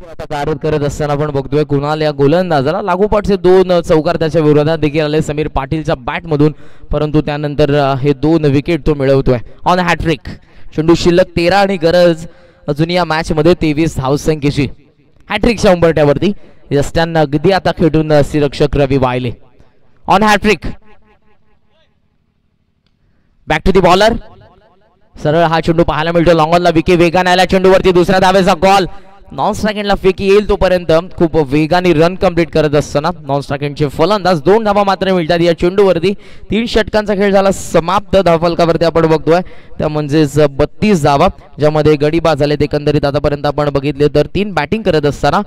आता गारद करत असताना आपण बघतोय कुणाल या गोलंदाजाला लागोपाठचे 2 चौकार त्याच्या विरोधात देखील आले समीर पाटीलच्या बॅट मधून, परंतु त्यानंतर हे 2 विकेट तो मिळवतोय ऑन हॅट्रिक. चेंडू शिल्लक 13 आणि गरज अजून या मॅच मध्ये 23 धावसंख्येची. हॅट्रिकच्या उंबरट्यावरती यस्टांना अगदी आता खेळून रक्षक Ravi Wayle on hattrick. Back to the bowler. सरळ हा चेंडू पाहायला मिळतो लॉंग ऑनला. विके वेगाने आला चेंडूवरती दुसऱ्या धावेचा कॉल. नॉन स्ट्रायकेंडला फेकी येईल तोपर्यंत खूप वेगाने रन कंप्लीट करत असताना नॉन स्ट्रायकेंडचे फलंदाज 2 धावा मात्र मिळतात या चेंडूवरती. 3 षटकांचा खेळ झाला समाप्त. धावफलकावरती आपण बघतोय त्या म्हणजेच 32 धावा ज्यामध्ये गडी बाद झालेत. एकंदरीत आतापर्यंत आपण बघितले तर 3 बॅटिंग करत असताना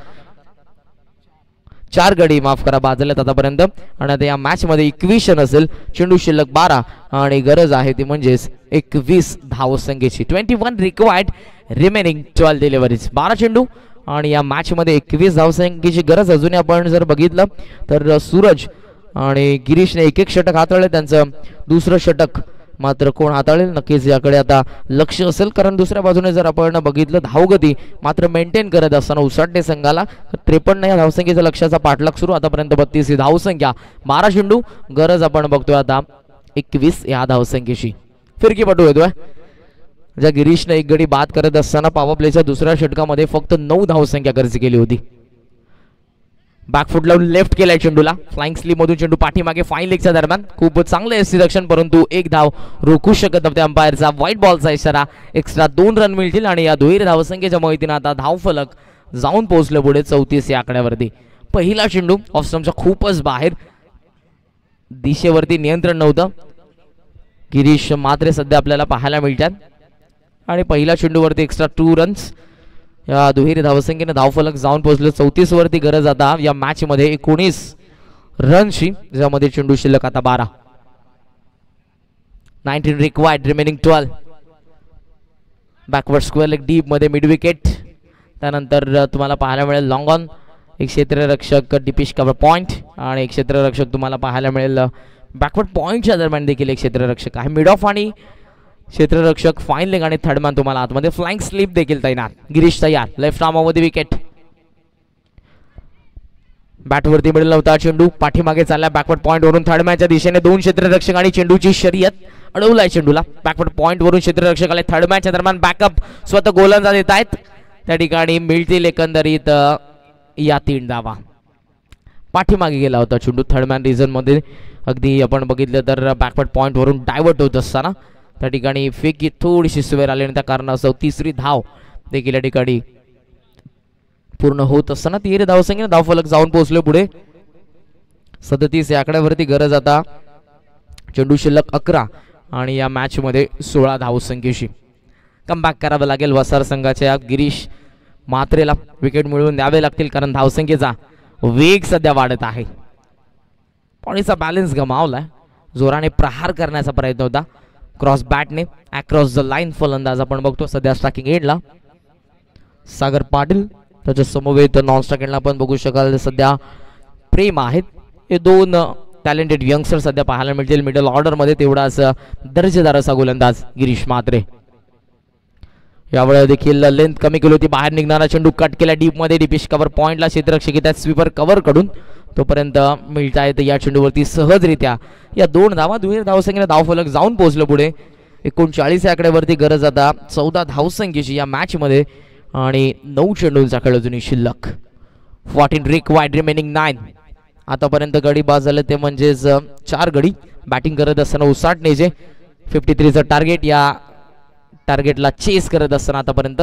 4 गडी माफ करा बाद झालेत आतापर्यंत आणि आता या मॅच मध्ये 21 रन असेल. चेंडू शिल्लक 12 आणि गरज आहे ती म्हणजेच 21 धावसंख्येची. 21 रिक्वायर्ड रिमेनिंग 12 डिलिव्हरीज. 12 चेंडू आणि या मॅच मध्ये 21 धावसंख्येची गरज. अजूनही आपण जर बघितलं तर सूरज आणि गिरीशने एक षटक हाताळले. त्यांचं दुसरं षटक मात्र कोण हाताळेल नक्कीच याकडे आता लक्ष असेल, कारण दुसऱ्या बाजूने जर आपण बघितलं धावगती मात्र मेंटेन करत असताना उसाटणे संघाला 53 या धावसंख्येचा लक्ष्याचा पाठलाग सुरू. आतापर्यंत 32 ही धावसंख्या. 12 चेंडू गरज आपण बघतोय आता 21 या धावसंख्येची. फिरकीपटू येतोय ज्या गिरीशने एक गडी बाद करत असताना पॉवर प्लेच्या दुसऱ्या षटकामध्ये फक्त 9 धावसंख्या गरज केली होती. बॅकफुट लावून लेफ्ट केलाय चेंडूला. फ्लाइंग स्लीप मधून चेंडू पाठीमागे फाईन लेगच्या दरम्यान खूप चांगलं रक्षण, परंतु 1 धाव रोखू शकत नव्हते अंपायरचा व्हाईट बॉलचा इशारा. एक्स्ट्रा 2 रन मिळतील आणि या दुहेरी धावसंख्येच्या मोहितीने आता धावफलक जाऊन पोहोचलं पुढे 34 या आकड्यावरती. पहिला चेंडू ऑफ स्टंपच्या खूपच बाहेर, दिशेवरती नियंत्रण नव्हतं. गिरीश मात्रे सध्या आपल्याला पाहायला मिळतात आणि पहिल्या चेंडूवरती एक्स्ट्रा 2 रन्स. या दुहेरी धावसंख्येने धावफलक जाऊन पोहोचले 34 वरती. गरज आता या मॅच मध्ये 19 रनची, ज्यामध्ये चेंडू शिल्लक आता 12. 19 required remaining 12. Backward square leg deep मध्ये मिड विकेट. त्यानंतर तुम्हाला पाहायला मिळेल लॉंग ऑन. एक क्षेत्ररक्षक डिपिश कव्हर पॉइंट आणि एक क्षेत्ररक्षक तुम्हाला पाहायला मिळेल बॅकवर्ड पॉइंटच्या दरम्यान देखील एक क्षेत्ररक्षक आहे. मिड ऑफ आणि क्षेत्ररक्षक फाईन लेग आणि थर्ड मॅन तुम्हाला आतमध्ये. फ्लाइंग स्लीप देखील तैनात. गिरीश तयार. Left आर्ममध्ये wicket. बॅटवरती मिळेल नव्हता चेंडू. पाठीमागे चालला बॅकवर्ड पॉइंट वरून थर्ड मॅनच्या दिशेने 2 क्षेत्ररक्षक आणि चेंडूची शर्यत. अडवलाय चेंडूला. बॅकवर्ड पॉइंट वरून क्षेत्ररक्षक आले. थर्ड मॅनच्या दरम्यान बॅकअप स्वतः गोलंदाज येत आहेत. त्या ठिकाणी मिळतील एकंदरीत या 3 धावा. पाठीमागे गेला होता चेंडू थर्ड मॅन रिझन मध्ये. अगदी आपण बघितलं तर बॅकवर्ड पॉइंट वरून डायव्हर्ट होत असताना त्या ठिकाणी फेकी थोडीशी सुवेर आली आणि त्या कारणास्तव 3री धाव देखील या ठिकाणी पूर्ण होत असताना 13 धावसंख्येने धावफलक जाऊन पोहोचले पुढे 37 या आकड्यावरती. गरज आता चेंडू शिल्लक 11 आणि या मॅच मध्ये 16 धावसंख्येशी. कमबॅक करावं लागेल वसार संघाच्या गिरीश मात्रेला. विकेट मिळवून द्यावे लागतील कारण धावसंख्येचा वेग सध्या वाढत आहे. पॉईंटचा बॅलन्स गमावलाय. जोराने प्रहार करण्याचा प्रयत्न होता क्रॉस बॅटने अक्रॉस द लाईन. फलंदाज आपण बघतो सध्या स्ट्रायकिंग एंडला सागर पाटील. त्याच्या समवेत नॉन स्ट्रायकिंगला आपण बघू शकाल सध्या प्रेम आहेत. हे 2 टॅलेंटेड यंगस्टर सध्या पाहायला मिळतील मिडल ऑर्डर मध्ये. तेवढाच दर्जेदार असा गोलंदाज गिरीश मात्रे. यावेळी देखील लेंथ कमी केली होती. बाहेर निघणारा चेंडू कट केला डीप मध्ये. डिपिश कव्हर पॉइंटला क्षेत्ररक्षक येतात स्वीपर कव्हर कडून. तोपर्यंत मिळतायत या चेंडूवरती सहजरित्या या 2 धावा. दुहेरी धावसंख्येने धावफलक जाऊन पोहोचलं पुढे 39 या आकड्यावरती. गरज आता 14 धावसंख्येची या मॅच मध्ये आणि 9 चेंडूंचा खेळ अजूनही शिल्लक. 14 रिक्वायर्ड रिमेनिंग 9. आतापर्यंत गडी बाद झाले ते म्हणजेच 4 गडी. बॅटिंग करत असताना उसाटणेचे 53चं टार्गेट. या टार्गेटला चेस करत असताना आतापर्यंत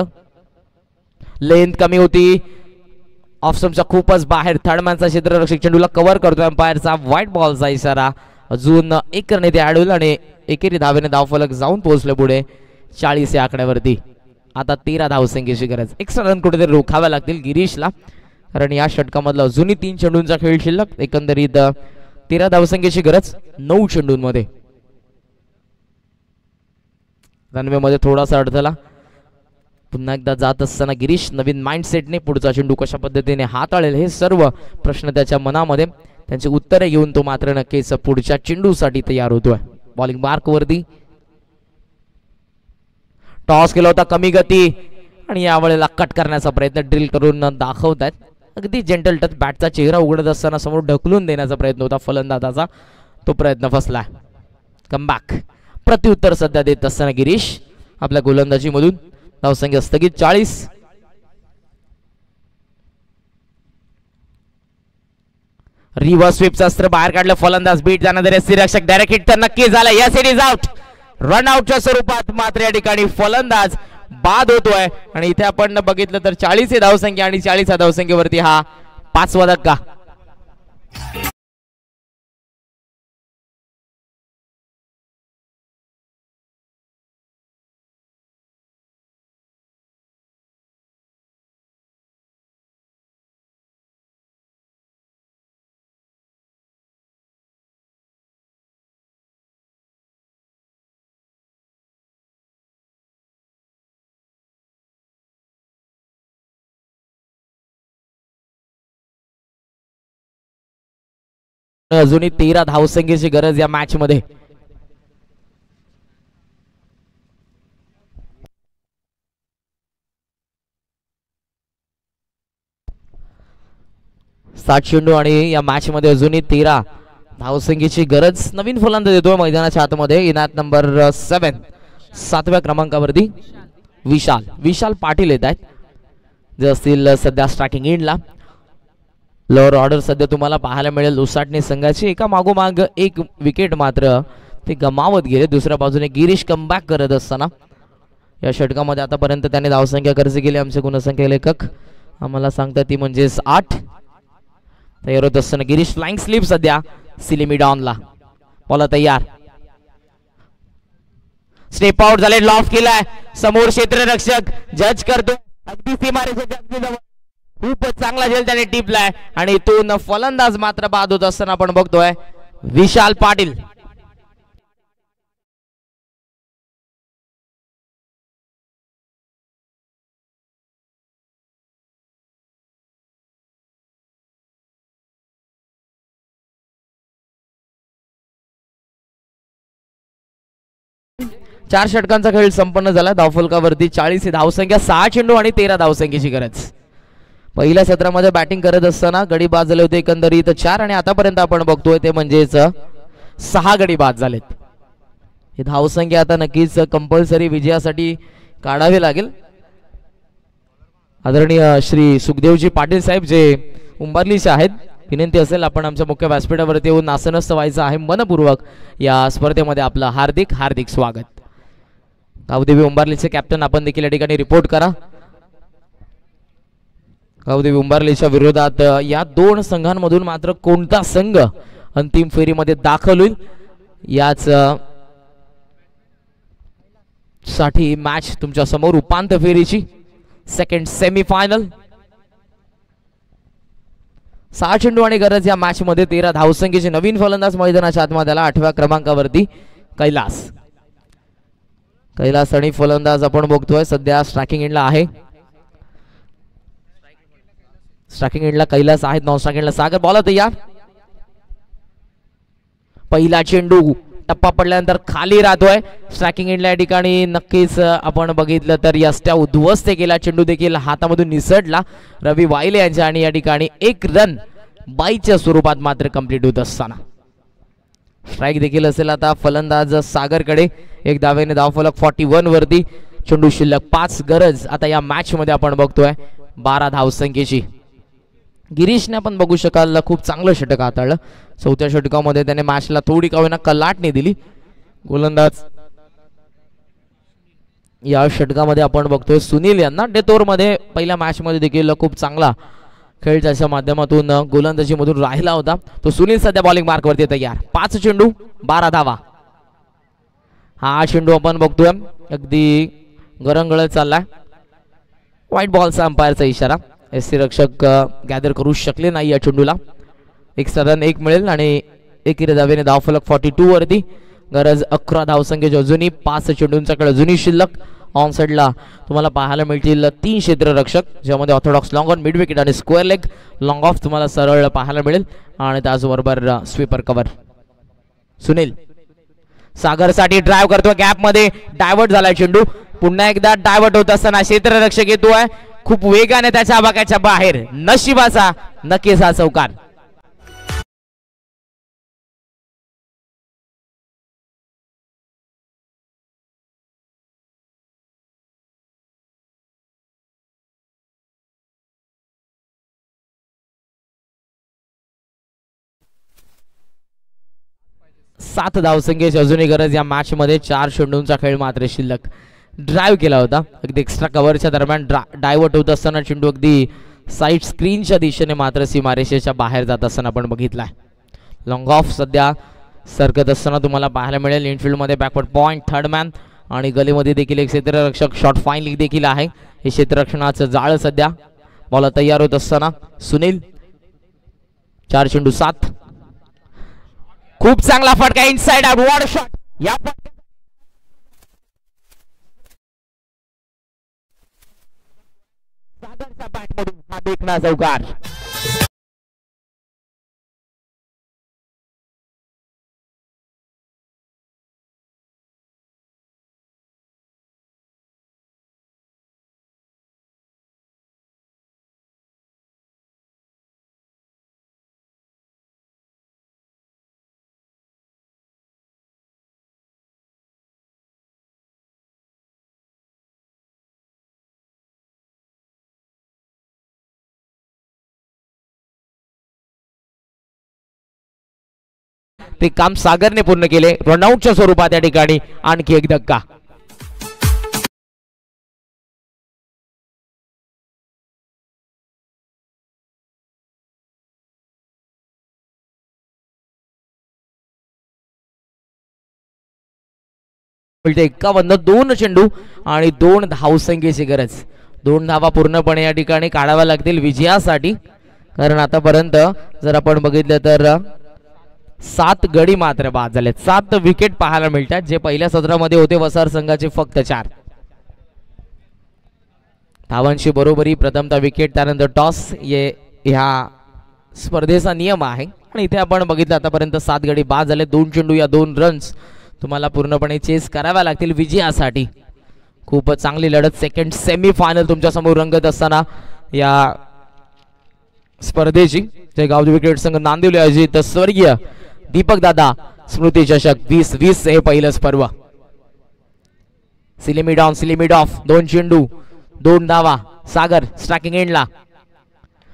लेंथ कमी होती. ऑफ स्टंपच्या खूपच बाहेर थर्डमॅनचा क्षेत्ररक्षक चेंडूला कव्हर करतोय. अंपायरचा व्हाईट बॉलचा इशारा. अजून एक रन इथे ऍड होईल आणि एकेरी धावेने धावफलक जाऊन पोहोचले पुढे 40 या आकड्यावरती. आता 13 धावसंख्येची गरज. एक्स्ट्रा रन कुठेतरी रोखाव्या लागतील गिरीशला, कारण या षटकामधला अजूनही 3 चेंडूंचा खेळ शिल्लक. एकंदरीत 13 धावसंख्येची गरज 9 चेंडूंमध्ये. रनवे मध्ये थोडासा अडथळा. पुन्हा एकदा जात असताना गिरीश नवीन माइंडसेटने पुढचा चेंडू कशा पद्धतीने हाताळेल हे सर्व प्रश्न त्याच्या मनामध्ये. त्यांची उत्तरे घेऊन तो मात्र नक्कीच पुढच्या चेंडूसाठी तयार होतोय. बॉलिंग मार्क वरती टॉस केला होता, कमी गती आणि यावेळेला कट करण्याचा प्रयत्न ड्रिल करून दाखवतायत. अगदी जेंटल टच. बॅटचा चेहरा उघडत असताना समोर ढकलून देण्याचा प्रयत्न होता फलंदाजाचा, तो प्रयत्न फसला. कमबॅक प्रत्युत्तर सध्या देत असताना गिरीश आपल्या गोलंदाजीमधून. धावसंख्या स्थगित 40. रिव्हर्स स्वीपचं अस्त्र बाहेर काढलं फलंदाज. बीट जाणार रक्षक डायरेक्ट हिट तर नक्की झालं. Yes it is out. Run आउटच्या स्वरूपात मात्र या ठिकाणी फलंदाज बाद होतोय. आणि इथे आपण बघितलं तर 40 ही धावसंख्या आणि 40 या धावसंख्येवरती हा 5वा धक्का. अजूनही 13 धावसंख्येची गरज या मॅच मध्ये. सात चेंडू आणि या मॅच मध्ये अजूनही 13 धावसंख्येची गरज. नवीन फलंदाज येतोय मैदानाच्या आतमध्ये. इनात नंबर 7 7व्या क्रमांकावरती विशाल पाटील येत आहेत, जे असतील सध्या स्ट्रायकिंग एंडला. लोअर ऑर्डर सध्या तुम्हाला पाहायला मिळेल उसाटणे संघाची. एका मागोमाग एक विकेट मात्र ते गमावत गेले. दुसऱ्या बाजूने गिरीश कमबॅक करत असताना या षटकामध्ये आतापर्यंत त्याने धावसंख्या खर्च केली. आमचे गुणसंख्या लेखक आम्हाला सांगतात ती म्हणजेच 8. तयार होत असताना गिरीश फ्लाइंग स्लीप सध्या सिलिमी डॉनला. बॉल तयार. स्टेप आउट झाले. लॉफ केलाय. समोर क्षेत्ररक्षक जज करतो. अगदी सीमारेषेच्या अगदी जवळ. खूपच चांगला झेल त्याने टिपलाय आणि इथून फलंदाज मात्र बाद होत असताना आपण बघतोय विशाल पाटील. चार षटकांचा खेळ संपन्न झाला. धावफलकावरती 40 ही धावसंख्या. 6 चेंडू आणि 13 धावसंख्येची गरज. पहिल्या सत्रामध्ये बॅटिंग करत असताना गडी बाद झाले होते एकंदरीत 4 आणि आतापर्यंत आपण बघतोय ते म्हणजेच 6 गडी बाद झालेत. ही धावसंख्या आता नक्कीच कंपल्सरी विजयासाठी काढावी लागेल. आदरणीय श्री सुखदेवजी पाटील साहेब जे उंबारलीचे आहेत, विनंती असेल आपण आमच्या मुख्य व्यासपीठावरती येऊन आसनस्थ व्हायचं आहे. मनपूर्वक या स्पर्धेमध्ये आपलं हार्दिक हार्दिक स्वागत. गावदेवी उंबारलीचे कॅप्टन आपण देखील या ठिकाणी रिपोर्ट करा. गावदेवी उंबारलीच्या विरोधात या दोन संघांमधून मात्र कोणता संघ अंतिम फेरीमध्ये दाखल होईल याच साठी मॅच तुमच्या समोर. उपांत्य फेरीची सेकंड सेमीफायनल. 6 चेंडू आणि गरज या मॅच मध्ये. 13 धावसंख्येचे. नवीन फलंदाज मैदानाच्या आतमध्ये 8व्या क्रमांकावरती कैलास आणि फलंदाज आपण बघतोय सध्या स्ट्रायकिंग एंडला आहे. स्ट्रायकिंग एंडला कैलास आहेत, नॉन स्ट्रायकिंग एंडला सागर. बॉल तयार. पहिला चेंडू टप्पा पडल्यानंतर खाली राहतोय. स्ट्रायकिंग एंडला या ठिकाणी नक्कीच आपण बघितलं तर यष्ट्या उद्ध्वस्त केला. चेंडू देखील हातामधून निसटला रवी वायले यांच्या आणि या ठिकाणी 1 रन बाईच्या स्वरूपात मात्र कंप्लीट होत असताना स्ट्राईक देखील असेल आता फलंदाज सागरकडे. 1 धावेने धावफलक 41 वरती. चेंडू शिल्लक 5. गरज आता या मॅच मध्ये आपण बघतोय 12 धावसंख्येची. गिरीशने आपण बघू शकाल खूप चांगलं षटक हाताळलं. 4थ्या षटकामध्ये त्याने मॅचला थोडी का होईना कलाटणी दिली. गोलंदाज या षटकामध्ये आपण बघतोय सुनील यांना डेतोर मध्ये पहिल्या मॅच मध्ये देखील खूप चांगला खेळ त्याच्या माध्यमातून गोलंदाजीमधून राहिला होता. तो सुनील सध्या बॉलिंग मार्कवरती तयार. 5 चेंडू 12 धावा. हा चेंडू आपण बघतोय अगदी गरंगळत चाललाय. व्हाईट बॉलचा अंपायरचा इशारा. एससी रक्षक गॅदर करू शकले नाही या चेंडूला. एक्स्ट्रा रन 1 मिळेल आणि एकेरी धावेने धावफलक 42 वरती. गरज 11 धावसंख्येची अजूनही 5 चेंडूंचा खेळ अजूनही शिल्लक. ऑन साइडला तुम्हाला पाहायला मिळतील 3 क्षेत्ररक्षक ज्यामध्ये Orthodox long on mid wicket आणि स्क्वेअर लेग. लॉंग ऑफ तुम्हाला सरळ पाहायला मिळेल आणि त्याचबरोबर स्वीपर कव्हर. सुनील सागरसाठी ड्राइव्ह करतोय. गॅप मध्ये डायव्हर्ट झालाय चेंडू. पुन्हा एकदा डायव्हर्ट होत असताना क्षेत्ररक्षक येतोय खूप वेगाने त्याच्या आवाक्याच्या बाहेर. नशिबाचा नक्कीच हा चौकार. सात धावसंख्येची अजूनही गरज या मॅच मध्ये. 4 चेंडूंचा खेळ मात्र शिल्लक. ड्राइव्ह केला होता अगदी एक्स्ट्रा कव्हरच्या दरम्यान. डायव्हर्ट होत असताना चेंडू अगदी साईड स्क्रीनच्या दिशेने मात्र सीमारेषेच्या बाहेर जात असताना आपण बघितलाय. लॉंग ऑफ सध्या सरकत असताना तुम्हाला पाहायला मिळेल. इनफिल्ड मध्ये बॅकवर्ड पॉइंट थर्ड मॅन आणि गलीमध्ये देखील एक क्षेत्ररक्षक शॉर्ट फाईन देखील आहे. हे क्षेत्ररक्षणाचं जाळ सध्या. बॉल तयार होत असताना सुनील. 4 चेंडू 7. खूप चांगला फटका इनसाइड आउट. Ward shot. या सागरच्या बॅटमधून हा देखणा चौकार. ते काम सागरने पूर्ण केले. रनआउटच्या स्वरूपात या ठिकाणी आणखी एक धक्का. मिळते 51. 2 चेंडू आणि 2 धावसंख्येची गरज. 2 धावा पूर्णपणे या ठिकाणी काढाव्या लागतील विजयासाठी. कारण आतापर्यंत जर आपण बघितलं तर 7 गडी मात्र बाद झाले. 7 विकेट पाहायला मिळतात जे पहिल्या सत्रामध्ये होते वसार संघाचे फक्त 4 धावांची बरोबरी. प्रथमतः विकेट त्यानंतर टॉस ह्या स्पर्धेचा नियम आहे. आणि इथे आपण बघितलं आतापर्यंत 7 गडी बाद झाले. 2 चेंडू या 2 रन्स तुम्हाला पूर्णपणे चेस कराव्या लागतील विजयासाठी. खूप चांगली लढत. सेकंड सेमी फायनल तुमच्या समोर रंगत असताना या स्पर्धेची जळगाव विकेट संघ नांदिवली अजित स्वर्गीय दीपक दादा स्मृती चषक 2020 हे पहिलंच पर्व. सिलिमिड ऑन सिलिमिड ऑफ. 2 चेंडू 2 धावा. सागर स्ट्रायकिंग एंडला.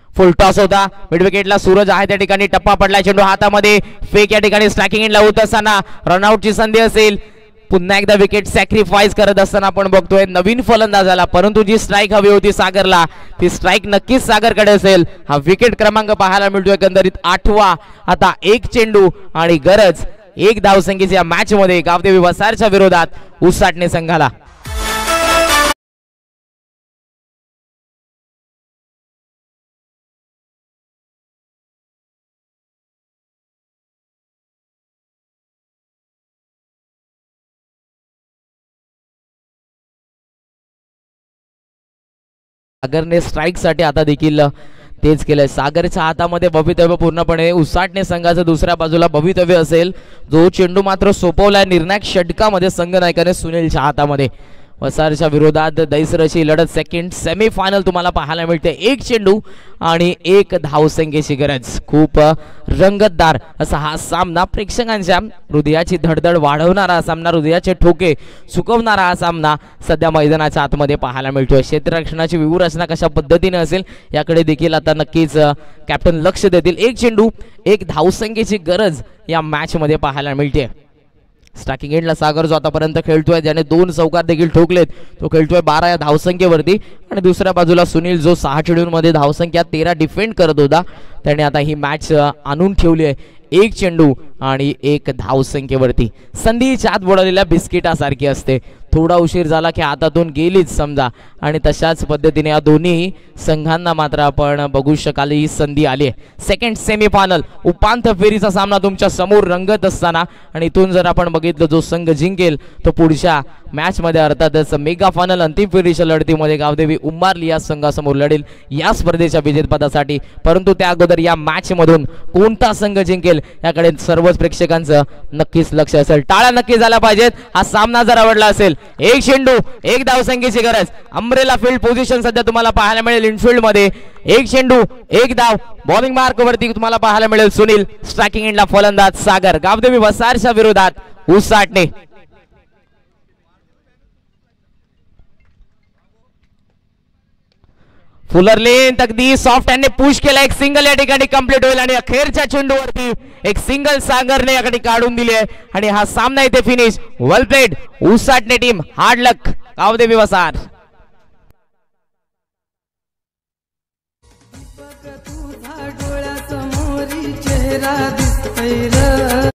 फुल टॉस होता. मिड विकेटला सूरज आहे त्या ठिकाणी. टप्पा पडला. चेंडू हातामध्ये. फेक या ठिकाणी स्ट्रायकिंग एंडला होत असताना रनआउटची संधी असेल. पुन्हा एकदा विकेट सॅक्रिफाईस करत असताना आपण बघतोय नवीन फलंदाजाला. परंतु जी स्ट्राईक हवी होती सागरला ती स्ट्राईक नक्कीच सागरकडे असेल. हा विकेट क्रमांक पाहायला मिळतोय एकंदरीत 8वा. आता 1 चेंडू आणि गरज 1 धावसंख्येची या मॅच मध्ये गावदेवी वसारच्या विरोधात उसाटणे संघाला. सागरने स्ट्राईक साठी आता देखील तेच केलंय. सागरच्या हातामध्ये भवितव्य पूर्णपणे उसाटणे संघाचं दुसऱ्या बाजूला भवितव्य असेल. जो चेंडू मात्र सोपवलाय निर्णायक षटकामध्ये संघनायकाने सुनीलच्या हातामध्ये. वसारच्या विरोधात दैसरची लढत. सेकंड सेमी फायनल तुम्हाला पाहायला मिळते. 1 चेंडू आणि 1 धावसंख्येची गरज. खूप रंगतदार असा हा सामना. प्रेक्षकांच्या हृदयाची धडधड वाढवणारा हा सामना. हृदयाचे ठोके चुकवणारा हा सामना सध्या मैदानाच्या आतमध्ये पाहायला मिळतोय. क्षेत्ररक्षणाची व्यूहरचना कशा पद्धतीने असेल याकडे देखील आता नक्कीच कॅप्टन लक्ष देतील. 1 चेंडू 1 धावसंख्येची गरज या मॅच मध्ये पाहायला मिळते. स्टॅकिंग एंडला सागर जो आतापर्यंत खेळतोय, ज्याने 2 चौकार देखील ठोकलेत, तो खेळतोय 12 या धावसंख्येवरती. आणि दुसऱ्या बाजूला सुनील जो 6 चेंडूंमध्ये धावसंख्या 13 डिफेंड करत होता, त्याने आता ही मॅच आणून ठेवली आहे 1 चेंडू आणि 1 धावसंख्येवरती. संधी आत बुडवलेल्या बिस्किटासारखी असते, थोडा उशीर झाला की हातातून गेलीच समजा. आणि तशाच पद्धतीने या दोन्ही संघांना मात्र आपण बघू शकाल ही संधी आली आहे. सेकंड सेमीफायनल उपांत्य फेरीचा सामना तुमच्या समोर रंगत असताना, आणि इथून जर आपण बघितलं जो संघ जिंकेल तो पुढच्या मॅच मध्ये अर्थातच मेगा फायनल अंतिम फेरीच्या लढतीमध्ये गावदेवी उंबारली या संघासमोर लढेल या स्पर्धेच्या विजेतेपदासाठी. परंतु त्या अगोदर या मॅच मधून कोणता संघ जिंकेल याकडे सर्वच प्रेक्षकांचं नक्कीच लक्ष असेल. टाळ्या नक्की झाल्या पाहिजेत. हा सामना जर आवडला असेल, 1 चेंडू 1 धावसंख्येची गरज. अम्ब्रेला फील्ड पोझिशन सध्या तुम्हाला पाहायला मिळेल इनफिल्ड मध्ये. 1 चेंडू 1 धाव. बॉलिंग मार्क वरती तुम्हाला पाहायला मिळेल सुनील. स्ट्रायकिंग एंडला फलंदाज सागर. गावदेवी वसारच्या विरोधात उसाटणे. फुलर लेंथ अगदी सॉफ्ट हँडने पुश केला. एक सिंगल या ठिकाणी कंप्लीट होईल आणि अखेरच्या चेंडूवरती एक सिंगल सागरने या ठिकाणी काढून दिली आहे आणि हा सामना इथे फिनिश. वेल प्लेड उसाटणे टीम. हार्ड लक गावदेवी वसार.
तुझा डोळ्यासमोरी चेहरा दिसतोय र.